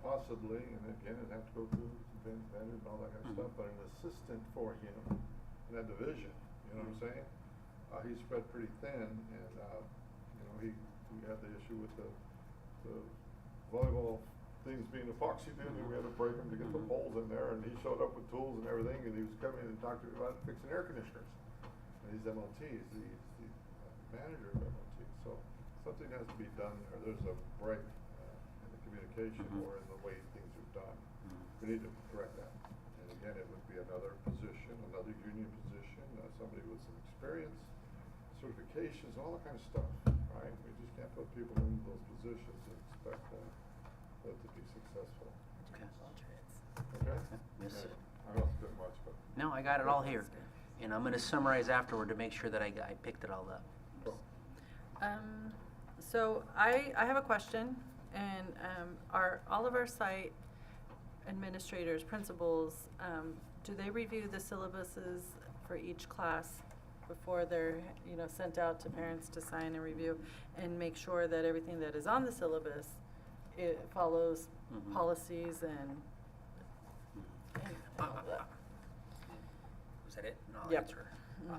Possibly, and again, it'd have to go through vendors and all that kind of stuff, but an assistant for him in that division, you know what I'm saying? He's spread pretty thin, and, you know, we had the issue with the volleyball things being epoxy in, and we had to break them to get the poles in there, and he showed up with tools and everything, and he was coming in and talking to me about fixing air conditioners. And he's MOT, he's the manager of MOT, so something has to be done, or there's a break in the communication or in the way things are done. We need to correct that. And again, it would be another position, another union position, somebody with some experience, certifications, all that kind of stuff, right? We just can't put people in those positions and expect them to be successful. Okay. Okay? Yes, sir. I don't do much, but. No, I got it all here. And I'm gonna summarize afterward to make sure that I picked it all up. Cool. So I have a question, and are all of our site administrators, principals, do they review the syllabuses for each class before they're, you know, sent out to parents to sign and review, and make sure that everything that is on the syllabus, it follows policies and all of that? Was that it? No, I'll Yep. answer.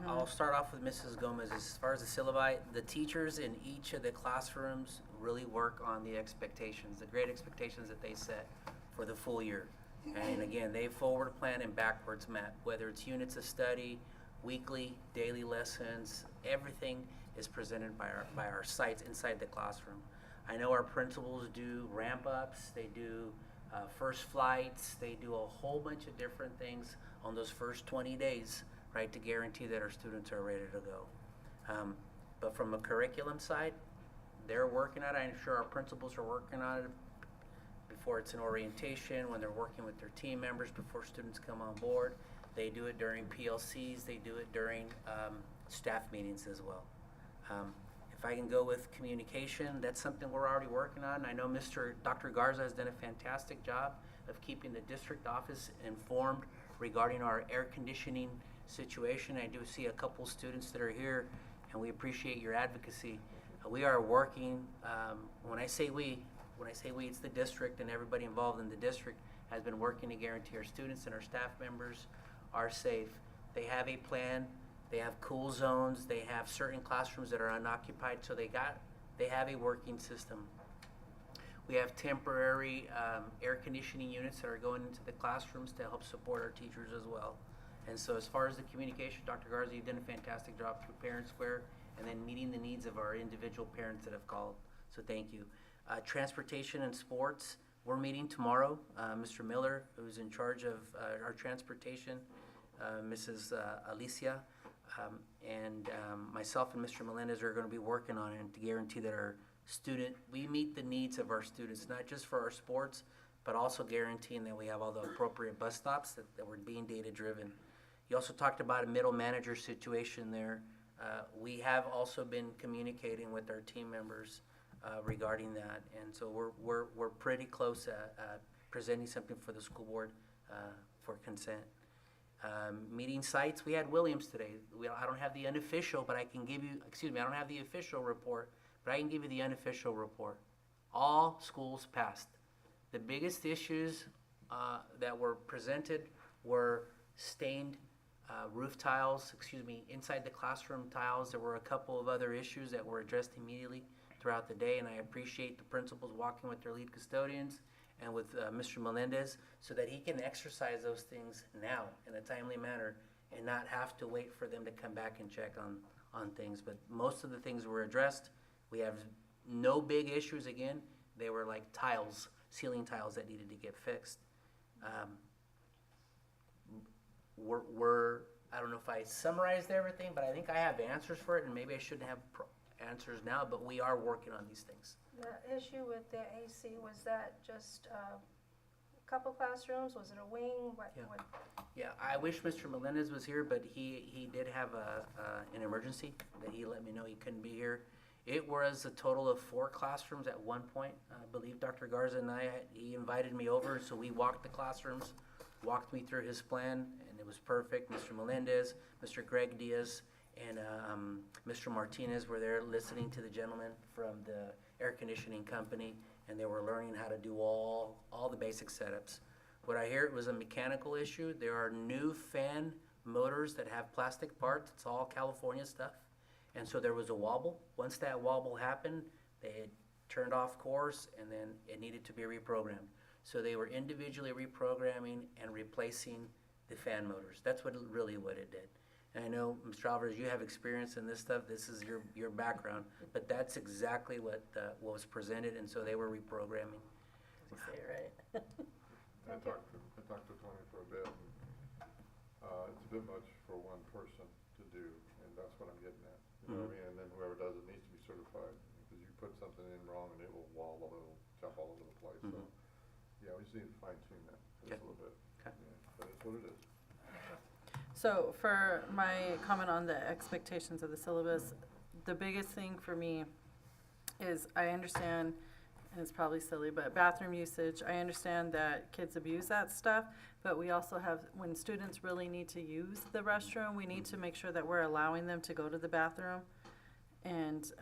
I'll start off with Mrs. Gomez. As far as the syllabi, the teachers in each of the classrooms really work on the expectations, the grade expectations that they set for the full year. And again, they forward plan and backwards map, whether it's units of study, weekly, daily lessons, everything is presented by our sites inside the classroom. I know our principals do ramp ups, they do first flights, they do a whole bunch of different things on those first 20 days, right, to guarantee that our students are ready to go. But from a curriculum side, they're working on it. I'm sure our principals are working on it before it's an orientation, when they're working with their team members, before students come on board. They do it during PLCs, they do it during staff meetings as well. If I can go with communication, that's something we're already working on. I know Dr. Garza has done a fantastic job of keeping the district office informed regarding our air conditioning situation. I do see a couple students that are here, and we appreciate your advocacy. We are working, when I say we, it's the district, and everybody involved in the district has been working to guarantee our students and our staff members are safe. They have a plan, they have cool zones, they have certain classrooms that are unoccupied, so they have a working system. We have temporary air conditioning units that are going into the classrooms to help support our teachers as well. And so as far as the communication, Dr. Garza, you've done a fantastic job through Parent Square and then meeting the needs of our individual parents that have called. So thank you. Transportation and sports, we're meeting tomorrow. Mr. Miller, who's in charge of our transportation, Mrs. Alicia, and myself and Mr. Melendez are going to be working on it to guarantee that we meet the needs of our students, not just for our sports, but also guaranteeing that we have all the appropriate bus stops, that we're being data-driven. You also talked about a middle manager situation there. We have also been communicating with our team members regarding that, and so we're pretty close at presenting something for the school board for consent. Meeting sites, we had Williams today. I don't have the unofficial, but I can give you, I don't have the official report, but I can give you the unofficial report. All schools passed. The biggest issues that were presented were stained roof tiles, inside the classroom tiles. There were a couple of other issues that were addressed immediately throughout the day, and I appreciate the principals walking with their lead custodians and with Mr. Melendez so that he can exercise those things now in a timely manner and not have to wait for them to come back and check on things. But most of the things were addressed. We have no big issues again. They were like tiles, ceiling tiles that needed to get fixed. I don't know if I summarized everything, but I think I have answers for it, and maybe I shouldn't have answers now, but we are working on these things. The issue with the AC, was that just a couple classrooms? Was it a wing? Yeah. What? Yeah, I wish Mr. Melendez was here, but he did have an emergency that he let me know he couldn't be here. It was a total of 4 classrooms at one point. I believe Dr. Garza and he invited me over, so we walked the classrooms, walked me through his plan, and it was perfect. Mr. Melendez, Mr. Greg Diaz, and Mr. Martinez were there listening to the gentleman from the air conditioning company, and they were learning how to do all the basic setups. What I hear, it was a mechanical issue. There are new fan motors that have plastic parts. It's all California stuff. And so there was a wobble. Once that wobble happened, they had turned off course, and then it needed to be reprogrammed. So they were individually reprogramming and replacing the fan motors. That's what it did. And I know, Mr. Alvarez, you have experience in this stuff. This is your background, but that's exactly what was presented, and so they were reprogramming. You say it right. I talked to Tony for a bit. And, it's a bit much for one person to do, and that's what I'm getting at. You know what I mean? And then whoever does it needs to be certified, because you put something in wrong and it will jump all over the place. So, yeah, we just need to fine tune that just a little bit. Okay. Yeah, but it's what it is. So for my comment on the expectations of the syllabus, the biggest thing for me is I understand, and it's probably silly, but bathroom usage, I understand that kids abuse that stuff, but we also have, when students really need to use the restroom, we need to make sure that we're allowing them to go to the bathroom and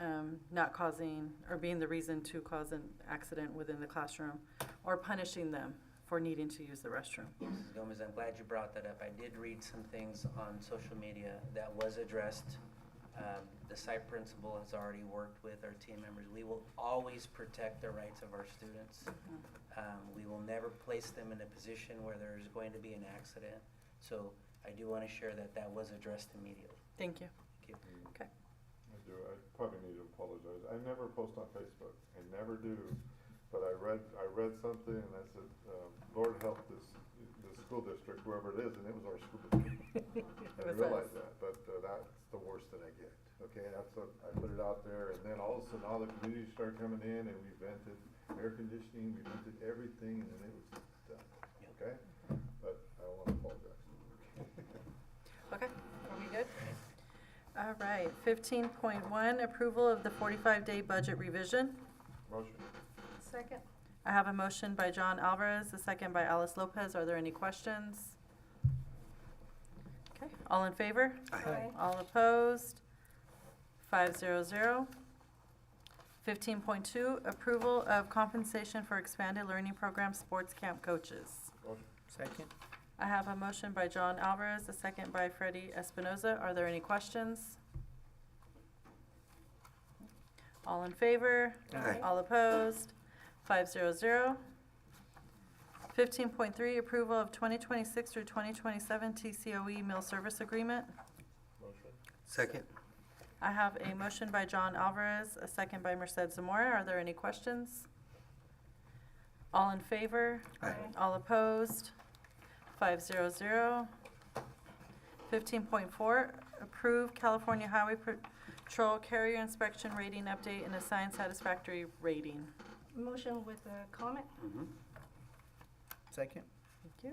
not causing, or being the reason to cause an accident within the classroom, or punishing them for needing to use the restroom. Mrs. Gomez, I'm glad you brought that up. I did read some things on social media that was addressed. The site principal has already worked with our team members. We will always protect the rights of our students. We will never place them in a position where there is going to be an accident. So I do want to share that was addressed immediately. Thank you. Thank you. Okay. I probably need to apologize. I never post on Facebook. I never do. But I read something, and I said, Lord help the school district, whoever it is, and it was our school district. I realized that, but that's the worst that I get. Okay, that's what, I put it out there, and then all of a sudden, all the communities started coming in, and we vented air conditioning, we vented everything, and then it was done. Okay? But I want to apologize. Okay, are we good? All right, 15.1, approval of the 45-day budget revision. Motion. Second? I have a motion by John Alvarez, a second by Alice Lopez. Are there any questions? Okay, all in favor? Aye. All opposed? 500. 15.2, approval of compensation for expanded learning program sports camp coaches. Motion. Second? I have a motion by John Alvarez, a second by Freddie Espinoza. Are there any questions? All in favor? Aye. All opposed? 500. 15.3, approval of 2026 through 2027 TCOE meal service agreement. Motion. Second? I have a motion by John Alvarez, a second by Merced Zamora. Are there any questions? All in favor? Aye. All opposed? 500. 15.4, approve California Highway Patrol carrier inspection rating update and assign satisfactory rating. Motion with a comment? Second. Thank you.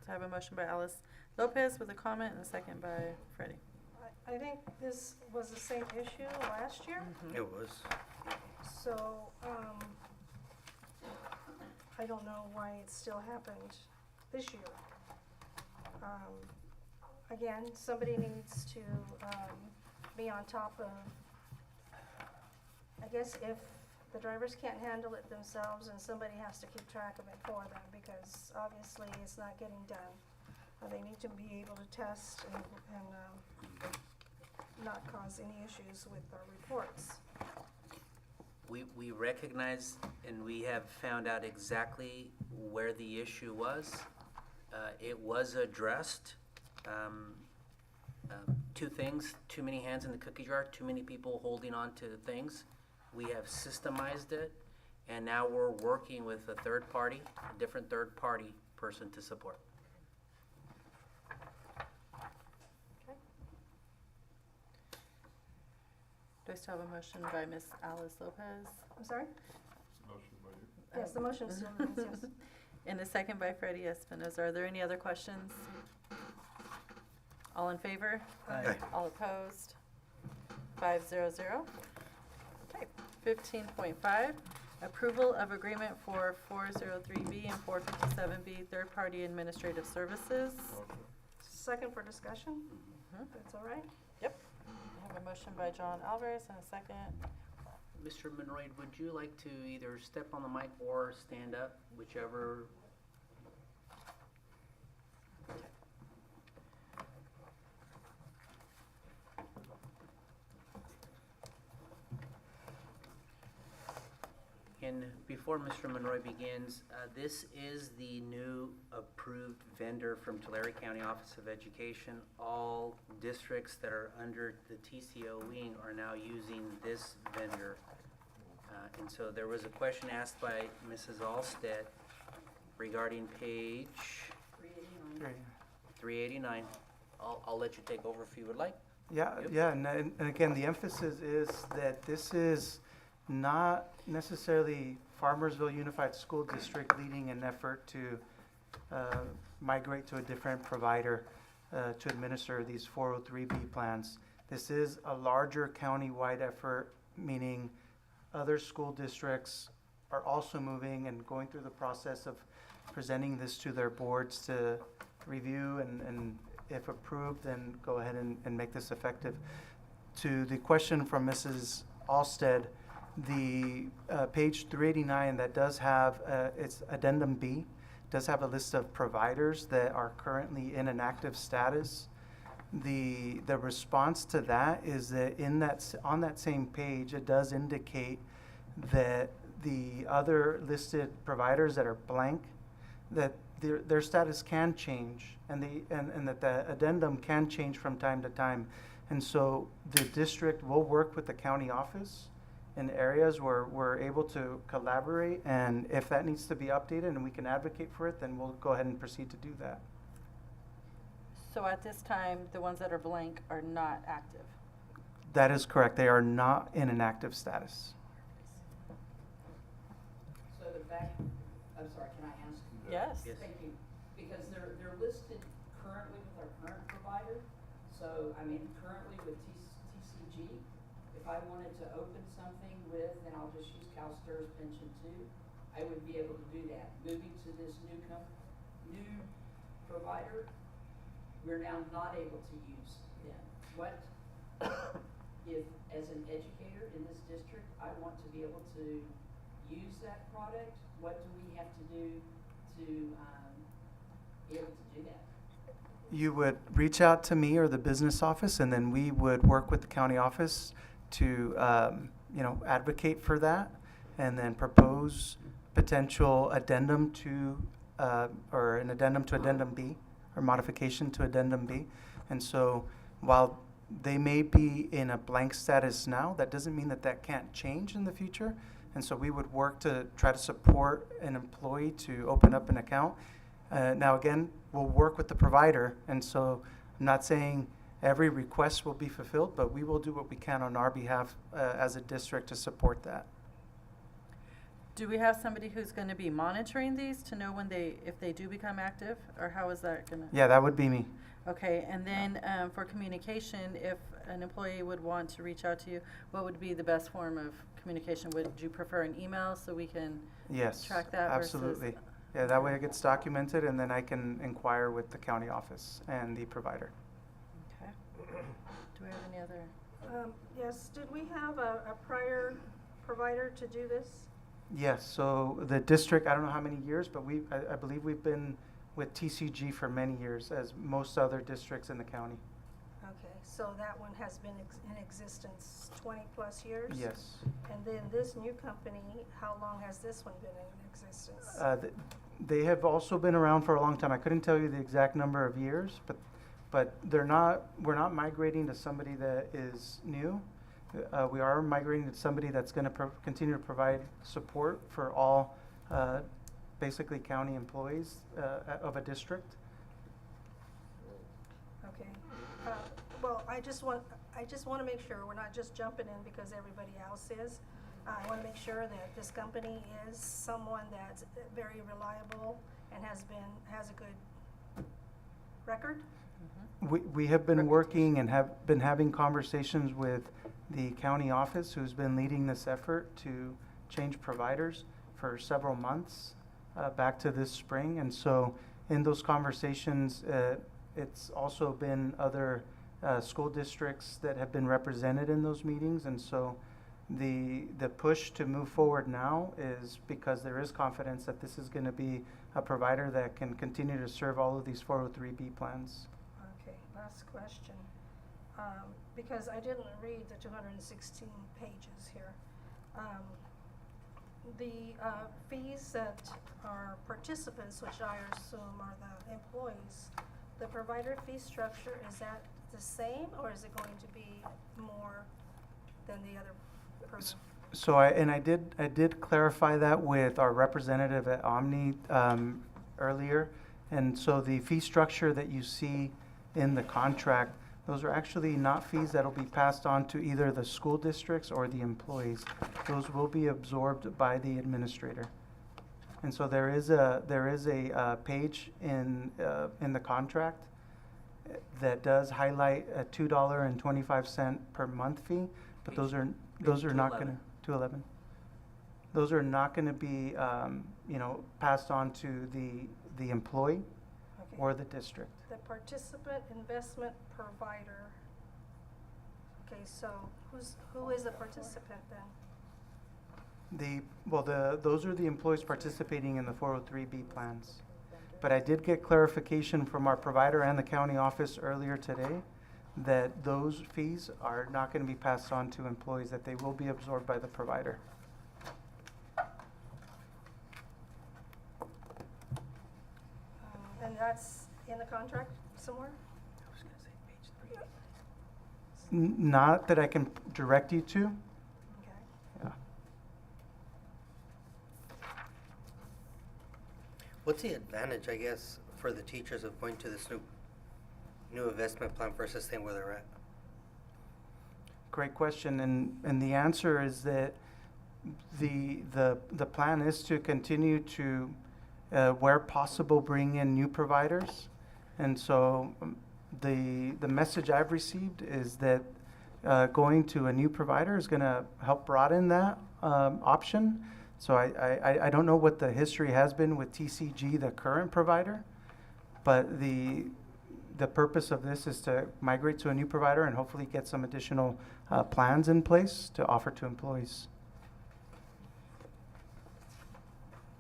So I have a motion by Alice Lopez with a comment and a second by Freddie. I think this was the same issue last year, It was. so, I don't know why it still happened this year. Again, somebody needs to, be on top of, I guess if the drivers can't handle it themselves, and somebody has to keep track of it for them, because obviously it's not getting done. They need to be able to test and not cause any issues with our reports. We recognize and we have found out exactly where the issue was. It was addressed. Two things: too many hands in the cookie jar, too many people holding on to things. We have systemized it, and now we're working with a third party, a different third party person to support. Do I still have a motion by Ms. Alice Lopez? I'm sorry? Motion by you. Yes, the motion still remains, yes. And a second by Freddie Espinoza. Are there any other questions? All in favor? Aye. All opposed? 500. Okay, 15.5, approval of agreement for 403B and 457B, third-party administrative services. Motion. Second for discussion, Mhm. that's all right? I have a motion by John Alvarez and a second. Mr. Monroy, would you like to either step on the mic or stand up, whichever? And before Mr. Monroy begins, this is the new approved vendor from Tulare County Office of Education. All districts that are under the TCO wing are now using this vendor. And so there was a question asked by Mrs. Alstead regarding page 389. I'll let you take over if you would like. Yeah, Yep. yeah, and again, the emphasis is that this is not necessarily Farmersville Unified School District leading an effort to migrate to a different provider to administer these 403B plans. This is a larger county-wide effort, meaning other school districts are also moving and going through the process of presenting this to their boards to review, and if approved, then go ahead and make this effective. To the question from Mrs. Alstead, the page 389 that does have, it's addendum B, does have a list of providers that are currently in an active status. The response to that is that on that same page, it does indicate that the other listed providers that are blank, that their status can change, and that the addendum can change from time to time. And so the district will work with the county office in areas where we're able to collaborate, and if that needs to be updated and we can advocate for it, then we'll go ahead and proceed to do that. So at this time, the ones that are blank are not active. That is correct. They are not in an active status. So the fact, I'm sorry, can I ask? Yes. Yes. Thank you. Because they're listed currently with our current provider. So, I mean, currently with TCG, if I wanted to open something with, and I'll just use CalSTRS Pension 2, I would be able to do that. Moving to this new provider, we're now not able to use them. What if, as an educator in this district, I want to be able to use that product? What do we have to do to be able to do that? You would reach out to me or the business office, and then we would work with the county office to, advocate for that, and then propose potential addendum to, or an addendum to addendum B, or modification to addendum B. And so while they may be in a blank status now, that doesn't mean that that can't change in the future. And so we would work to try to support an employee to open up an account. Now, again, we'll work with the provider, and so I'm not saying every request will be fulfilled, but we will do what we can on our behalf as a district to support that. Do we have somebody who's gonna be monitoring these to know when if they do become active, or how is that gonna? Yeah, that would be me. Okay, and then, for communication, if an employee would want to reach out to you, what would be the best form of communication? Would you prefer an email so we can Yes, track that versus? absolutely. Yeah, that way it gets documented, and then I can inquire with the county office and the provider. Okay. Do we have any other? Yes, did we have a prior provider to do this? Yes, so the district, I don't know how many years, but I believe we've been with TCG for many years, as most other districts in the county. Okay, so that one has been in existence 20-plus years? Yes. And then this new company, how long has this one been in existence? They have also been around for a long time. I couldn't tell you the exact number of years, but we're not migrating to somebody that is new. We are migrating to somebody that's going to continue to provide support for all, basically county employees of a district. Okay, well, I just want to make sure we're not just jumping in because everybody else is. I want to make sure that this company is someone that's very reliable and has a good record. We have been working and have been having conversations with the county office, who's been leading this effort to change providers for several months, back to this spring. And so in those conversations, it's also been other school districts that have been represented in those meetings. And so the push to move forward now is because there is confidence that this is going to be a provider that can continue to serve all of these 403B plans. Okay, last question. Because I didn't read the 216 pages here. The fees that are participants, which I assume are the employees, the provider fee structure, is that the same, or is it going to be more than the other person? So I did clarify that with our representative at Omni earlier. And so the fee structure that you see in the contract, those are actually not fees that'll be passed on to either the school districts or the employees. Those will be absorbed by the administrator. And so there is a page in the contract that does highlight a $2.25 per month fee, but those are not going to 211. Those are not going to be passed on to the employee or the district. The participant investment provider. Okay, so who is a participant then? Those are the employees participating in the 403B plans. But I did get clarification from our provider and the county office earlier today that those fees are not going to be passed on to employees, that they will be absorbed by the provider. And that's in the contract somewhere? Not that I can direct you to. Okay. Yeah. What's the advantage, I guess, for the teachers of going to this new investment plan versus staying where they're at? Great question, and the answer is that the plan is to continue to, where possible, bring in new providers. And so the message I've received is that going to a new provider is going to help broaden that option. So I don't know what the history has been with TCG, the current provider, but the purpose of this is to migrate to a new provider and hopefully get some additional plans in place to offer to employees.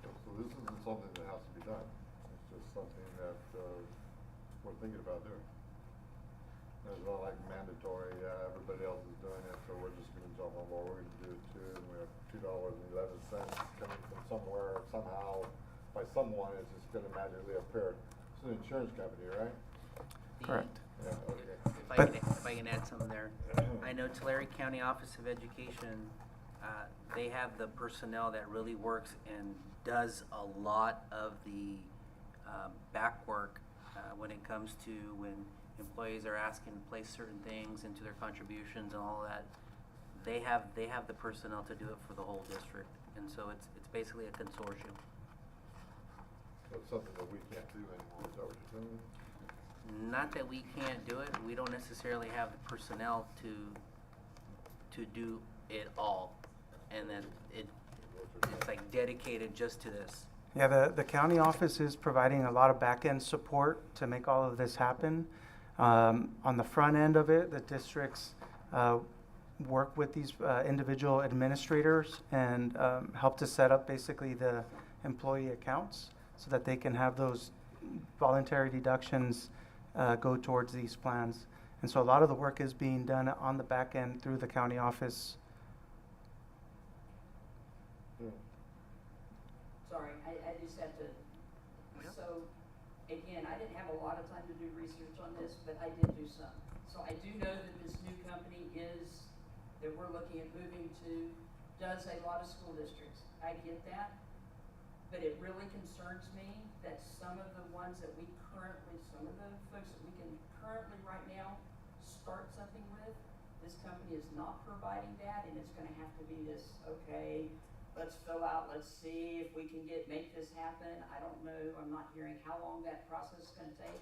So this isn't something that has to be done. It's just something that we're thinking about doing. It's not like mandatory, everybody else is doing it, so we're just gonna jump on board, we're gonna do it too, and we have $2.11 coming from somewhere, somehow, by someone, it's just gonna magically appear. It's an insurance company, right? Correct. Yeah, okay. If I can add something there. I know Tulare County Office of Education, they have the personnel that really works and does a lot of the back work when it comes to when employees are asking to place certain things into their contributions and all that. they have the personnel to do it for the whole district, and so it's basically a consortium. So it's something that we can't do anymore, is that what you're saying? Not that we can't do it, we don't necessarily have the personnel to do it all, and then it's like dedicated just to this. Yeah, the county office is providing a lot of back-end support to make all of this happen. On the front end of it, the districts work with these individual administrators and help to set up basically the employee accounts so that they can have those voluntary deductions go towards these plans. And so a lot of the work is being done on the back end through the county office. Sorry, I just have to, so, again, I didn't have a lot of time to do research on this, but I did do some. So I do know that this new company that we're looking at moving to, does a lot of school districts. I get that, but it really concerns me that some of the ones that some of the folks that we can currently right now start something with, this company is not providing that, and it's gonna have to be this, okay, let's fill out, let's see if we can make this happen. I don't know, I'm not hearing how long that process is gonna take.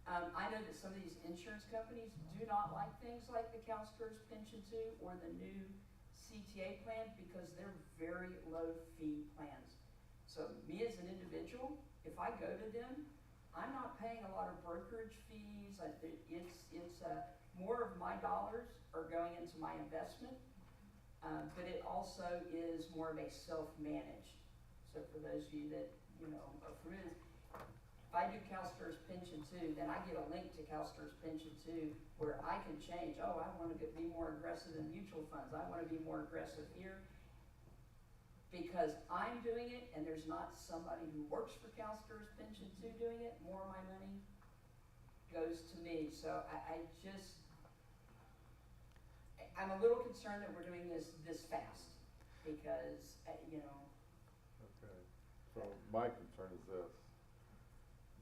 I know that some of these insurance companies do not like things like the CalSTRS Pension 2 or the new CTA plan because they're very low fee plans. So me as an individual, if I go to them, I'm not paying a lot of brokerage fees. It's more of my dollars are going into my investment. But it also is more of a self-managed. So for those of you that, are familiar, if I do CalSTRS Pension 2, then I get a link to CalSTRS Pension 2 where I can change, I want to be more aggressive in mutual funds. I want to be more aggressive here. Because I'm doing it and there's not somebody who works for CalSTRS Pension 2 doing it, more of my money goes to me. So I'm a little concerned that we're doing this fast because, Okay, so my concern is this,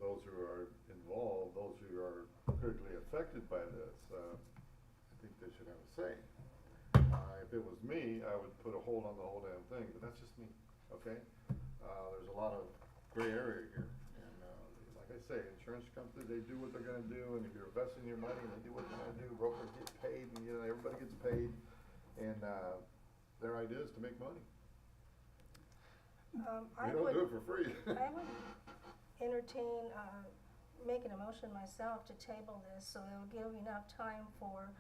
those who are involved, those who are critically affected by this, I think they should have a say. If it was me, I would put a hold on the whole damn thing, but that's just me, okay? There's a lot of gray area here, and like I say, insurance companies, they do what they're gonna do, and if you're investing your money, they do what they're gonna do, brokers get paid, and everybody gets paid, and their idea is to make money. I We don't would do it for free. I would entertain making a motion myself to table this, so it'll give enough time for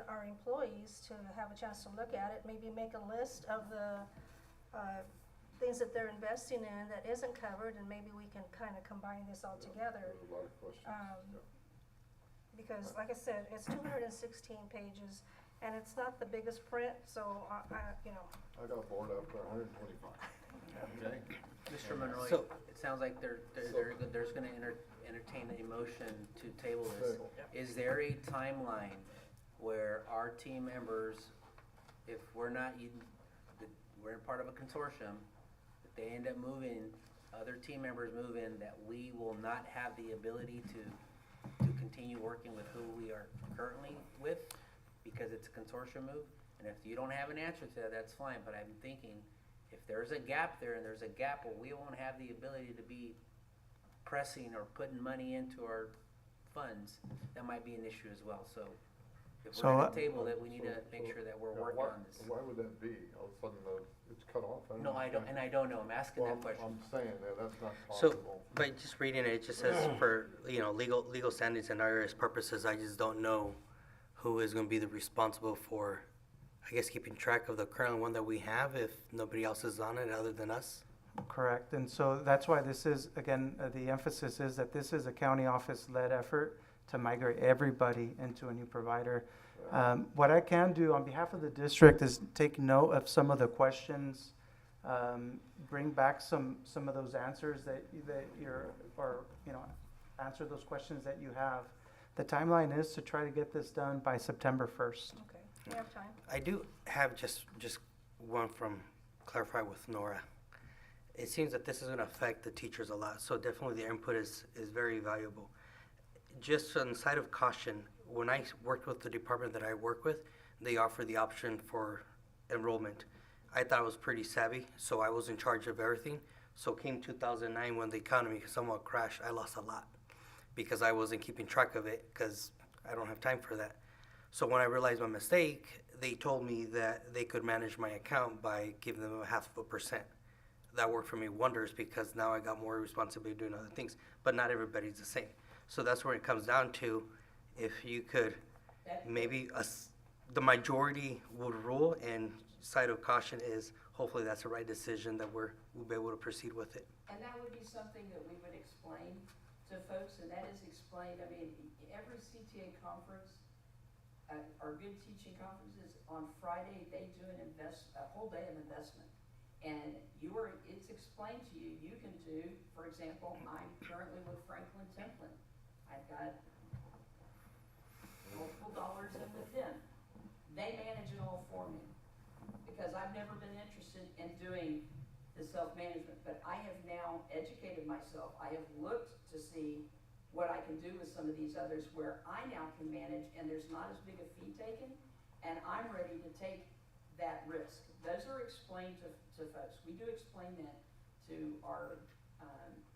our employees to have a chance to look at it, maybe make a list of the things that they're investing in that isn't covered, and maybe we can kind of combine this all together. There's a lot of questions. Because, like I said, it's 216 pages, and it's not the biggest print, so, I got bored after 125. Okay? Mr. Monroy, So- it sounds like there's gonna entertain a motion to table this. Is there a timeline where our team members, if we're we're part of a consortium, if they end up moving, other team members move in, that we will not have the ability to continue working with who we are currently with because it's a consortium move? And if you don't have an answer to that, that's fine, but I'm thinking if there's a gap there and there's a gap where we won't have the ability to be pressing or putting money into our funds, that might be an issue as well. So if we're at the table, that we need to make sure that we're working on this. Why would that be? All of a sudden, it's cut off? No, I don't, and I don't know. I'm asking that question. I'm saying that's not So, possible. by just reading it, it just says for, legal standards and IRS purposes, I just don't know who is gonna be the responsible for, I guess, keeping track of the current one that we have if nobody else is on it other than us. Correct, and so that's why this is, again, the emphasis is that this is a county office-led effort to migrate everybody into a new provider. What I can do on behalf of the district is take note of some of the questions, bring back some of those answers answer those questions that you have. The timeline is to try to get this done by September 1st. okay, we have time. I do have just one from clarify with Nora. It seems that this is gonna affect the teachers a lot, so definitely their input is very valuable. Just on the side of caution, when I worked with the department that I work with, they offer the option for enrollment. I thought I was pretty savvy, so I was in charge of everything. So came 2009 when the economy somewhat crashed, I lost a lot because I wasn't keeping track of it because I don't have time for that. So when I realized my mistake, they told me that they could manage my account by giving them 0.5%. That worked for me wonders because now I got more responsibility doing other things, but not everybody's the same. So that's where it comes down to, if you could, maybe the majority would rule, and side of caution is hopefully that's the right decision that we'll be able to proceed with it. And that would be something that we would explain to folks, and that is explained, I mean, every CTA conference, our good teaching conferences, on Friday, they do a whole day of investment. And it's explained to you, you can do, for example, I'm currently with Franklin Templin. I've got multiple dollars in with them. They manage it all for me, because I've never been interested in doing the self-management, but I have now educated myself. I have looked to see what I can do with some of these others where I now can manage, and there's not as big a fee taken, and I'm ready to take that risk. Those are explained to folks. We do explain that to our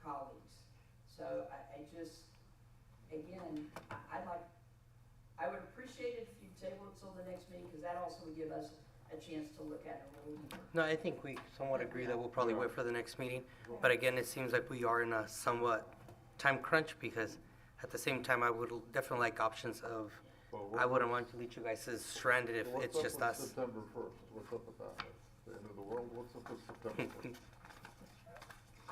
colleagues. So I just, again, I would appreciate it if you table it till the next meeting, because that also would give us a chance to look at it a little deeper. No, I think we somewhat agree that we'll probably wait for the next meeting. But again, it seems like we are in a somewhat time crunch, because at the same time, I would definitely like options of, I wouldn't want to leave you guys as stranded if it's just us. What's up with September 1st? What's up with that? The end of the world? What's up with September 1st?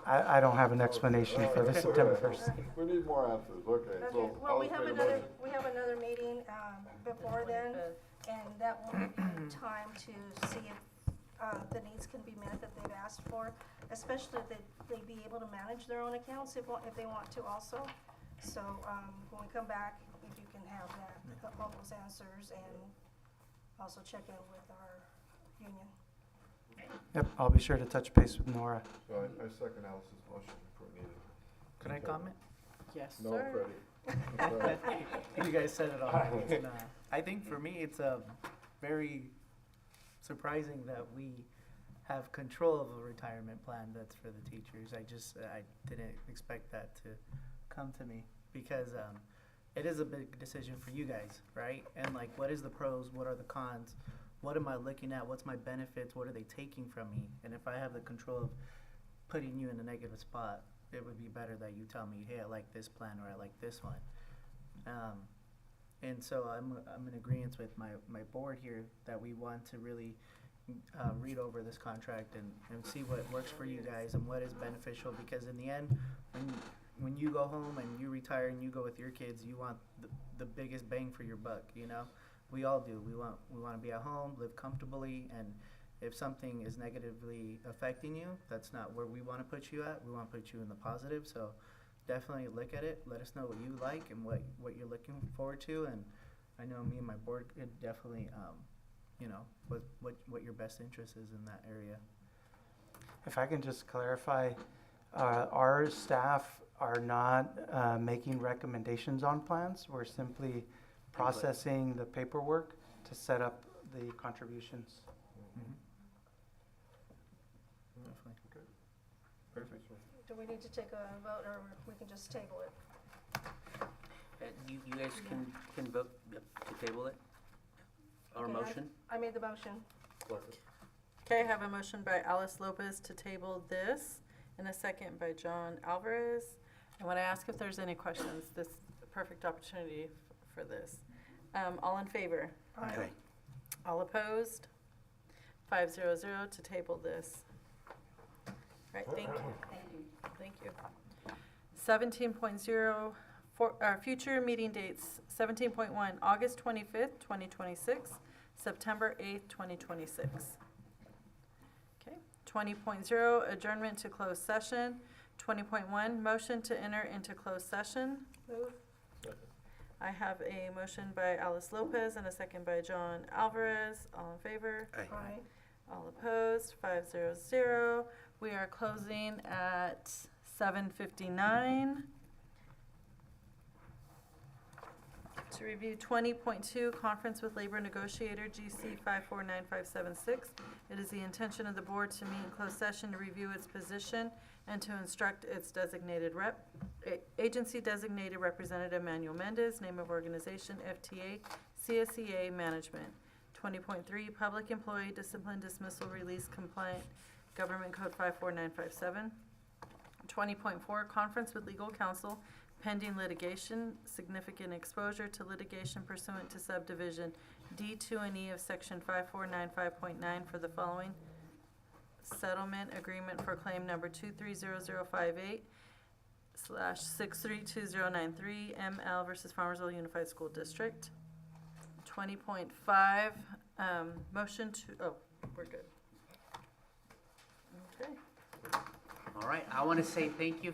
I don't have an explanation for the September 1st. We need more answers, okay, Okay, so. well, I'll we have take a another, motion. we have another meeting, before then, and that will give you time to see if, the needs can be met that they've asked for, especially if they be able to manage their own accounts if they want to also. So, when we come back, if you can have all those answers, and also check in with our union. Yep, I'll be sure to touch base with Nora. So I second Alice's motion if we need it. Could I comment? Yes. No, Sir. Freddie. You guys said it all. And, I think for me, it's very surprising that we have control of a retirement plan that's for the teachers. I didn't expect that to come to me, because it is a big decision for you guys, right? And like, what is the pros? What are the cons? What am I looking at? What's my benefits? What are they taking from me? And if I have the control of putting you in a negative spot, it would be better that you tell me, hey, I like this plan, or I like this one. And so I'm in agreement with my board here that we want to really read over this contract and see what works for you guys and what is beneficial, because in the end, when you go home and you retire and you go with your kids, you want the biggest bang for your buck, you know? We all do. We want to be at home, live comfortably, and if something is negatively affecting you, that's not where we want to put you at. We want to put you in the positive. So definitely look at it. Let us know what you like and what you're looking forward to. And I know me and my board could definitely, what your best interest is in that area. If I can just clarify, our staff are not making recommendations on plans. We're simply processing the paperwork to set up the contributions. Definitely. Perfect. Do we need to take a vote, or we can just table it? You guys can vote to table it? Or Okay, motion? I made the motion. Okay, I have a motion by Alice Lopez to table this, and a second by John Alvarez. I want to ask if there's any questions. This is the perfect opportunity for this. All in favor? Okay. All opposed? 500 to table this. Right, thank you. Thank you. 17.0, future meeting dates, 17.1, August 25th, 2026, September 8th, 2026. Okay, 20.0, adjournment to closed session. 20.1, motion to enter into closed session. Move. I have a motion by Alice Lopez and a second by John Alvarez. All in favor? Aye. Aye. All opposed? 500. We are closing at 7:59. To review 20.2, Conference with Labor Negotiator, GC 549576. It is the intention of the board to meet in closed session to review its position and to instruct its designated rep. Agency designated representative Manuel Mendez, name of organization FTA CSEA Management. 20.3, Public Employee Discipline Dismissal Release Compliant, Government Code 54957. 20.4, Conference with Legal Counsel pending litigation, significant exposure to litigation pursuant to subdivision D2 and E of section 5495.9 for the following: settlement agreement for claim number 230058/632093 ML versus Farmersville Unified School District. 20.5, motion to, oh, we're good. Okay. All right, I want to say thank you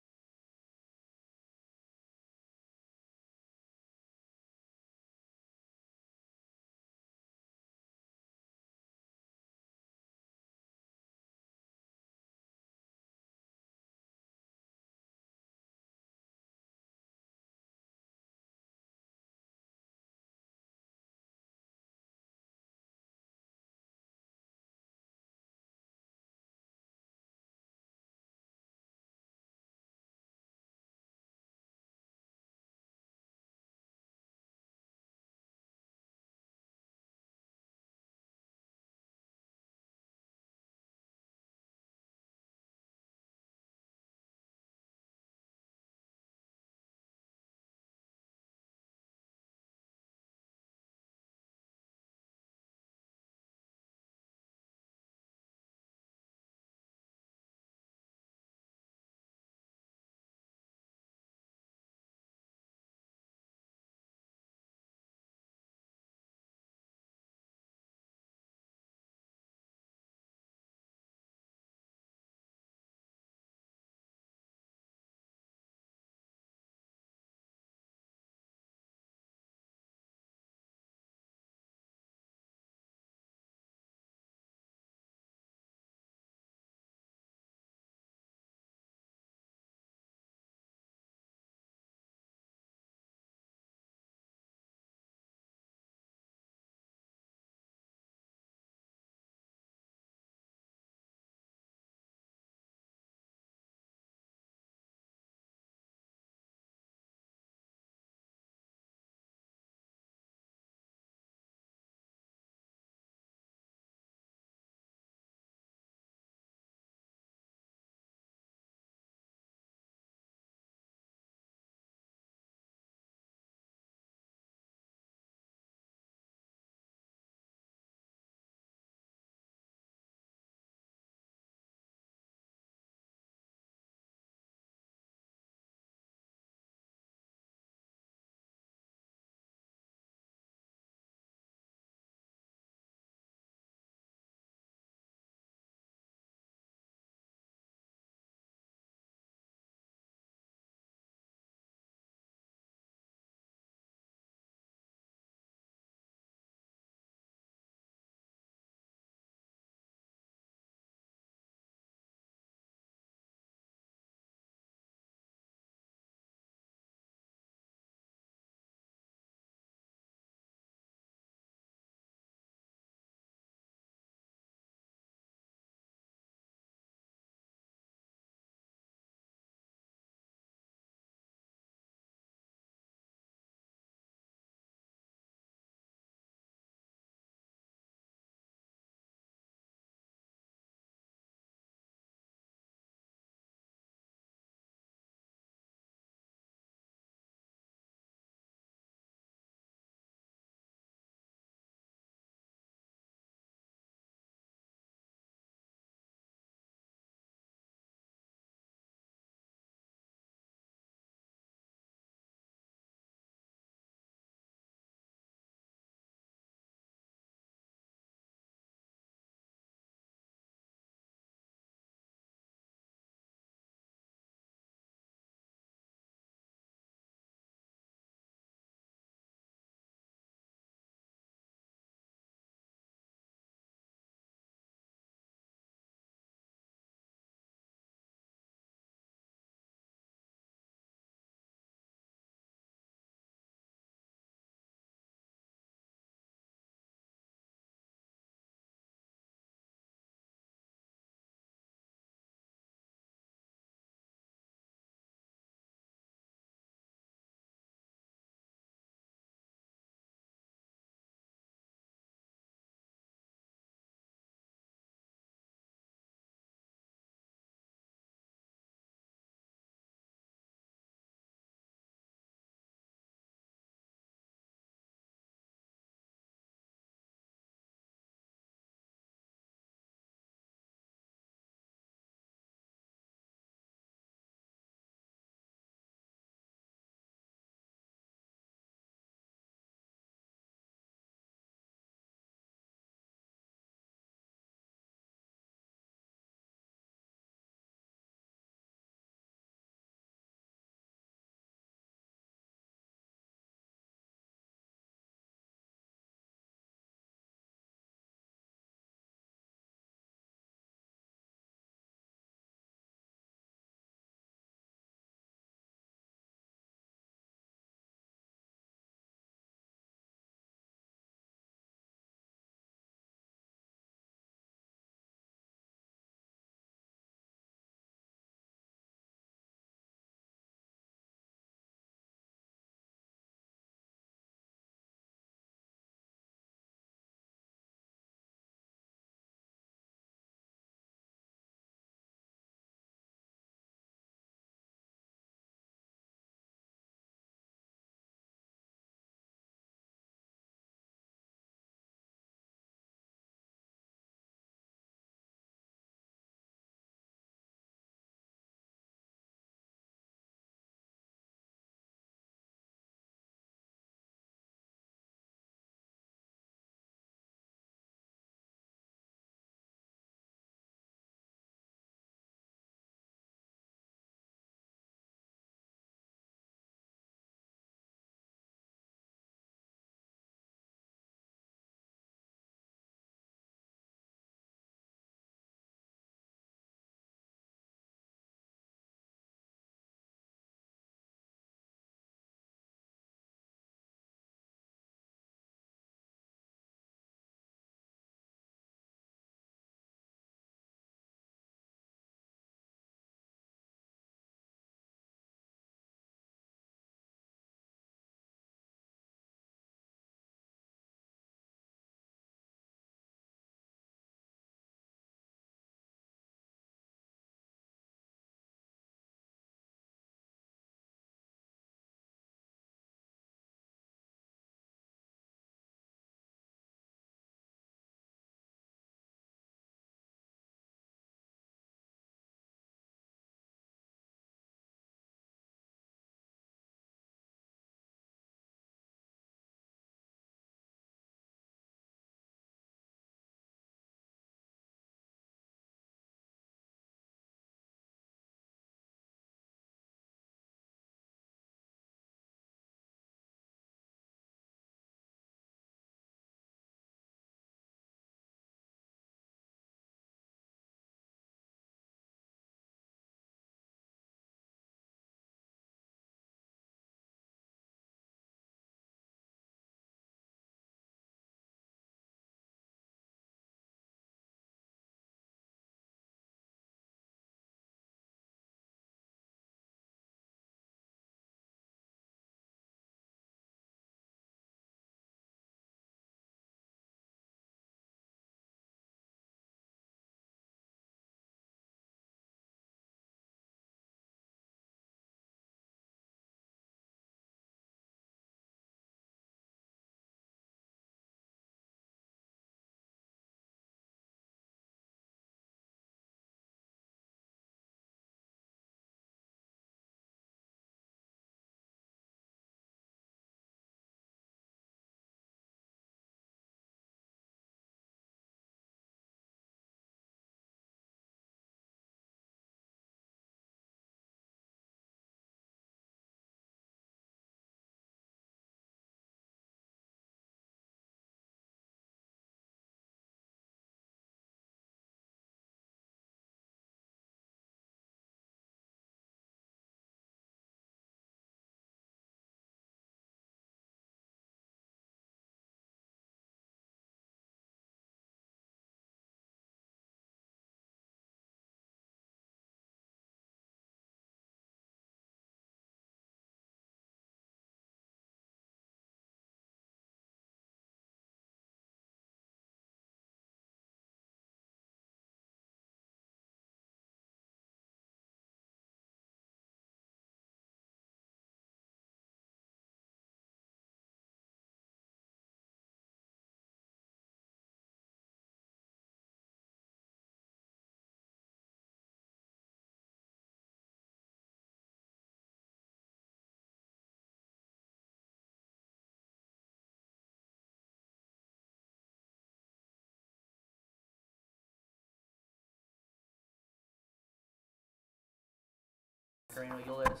Moreno, you'll let us,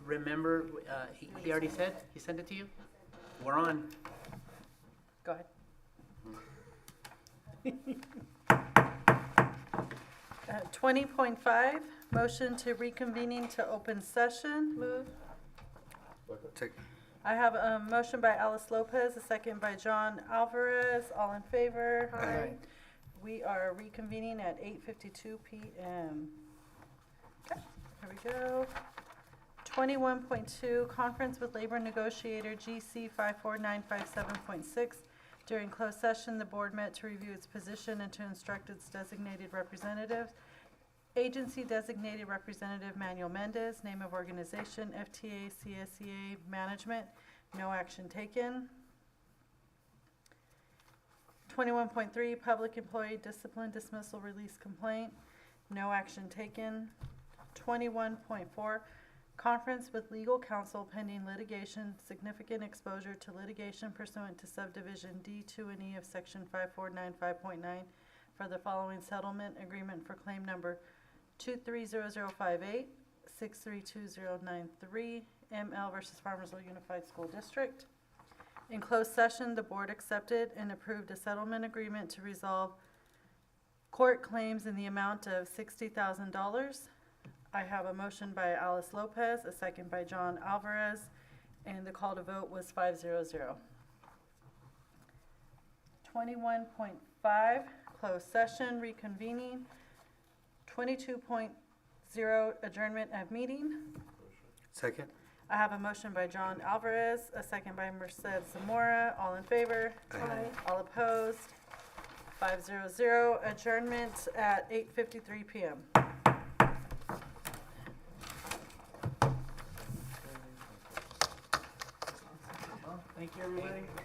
remember, he already said, he sent it to you? We're on. Go ahead. 20.5, motion to reconvening to open session. Move. Take- I have a motion by Alice Lopez, a second by John Alvarez. All in favor? Aye. We are reconvening at 8:52 p.m. Okay, here we go. 21.2, conference with labor negotiator GC 54957.6. During closed session, the board met to review its position and to instruct its designated representatives. Agency designated representative Manuel Mendez, name of organization FTA CSEA Management, no action taken. 21.3, public employee discipline dismissal release complaint, no action taken. 21.4, conference with legal counsel pending litigation, significant exposure to litigation pursuant to subdivision D2 and E of section 5495.9 for the following settlement agreement for claim number 230058, 632093, ML versus Farmersville Unified School District. In closed session, the board accepted and approved a settlement agreement to resolve court claims in the amount of $60,000. I have a motion by Alice Lopez, a second by John Alvarez, and the call to vote was 5-0-0. 21.5, closed session, reconvening. 22.0, adjournment of meeting. Second? I have a motion by John Alvarez, a second by Merced Zamora. All in favor? Aye. All opposed? 5-0-0, adjournment at 8:53 p.m. Thank you, everybody.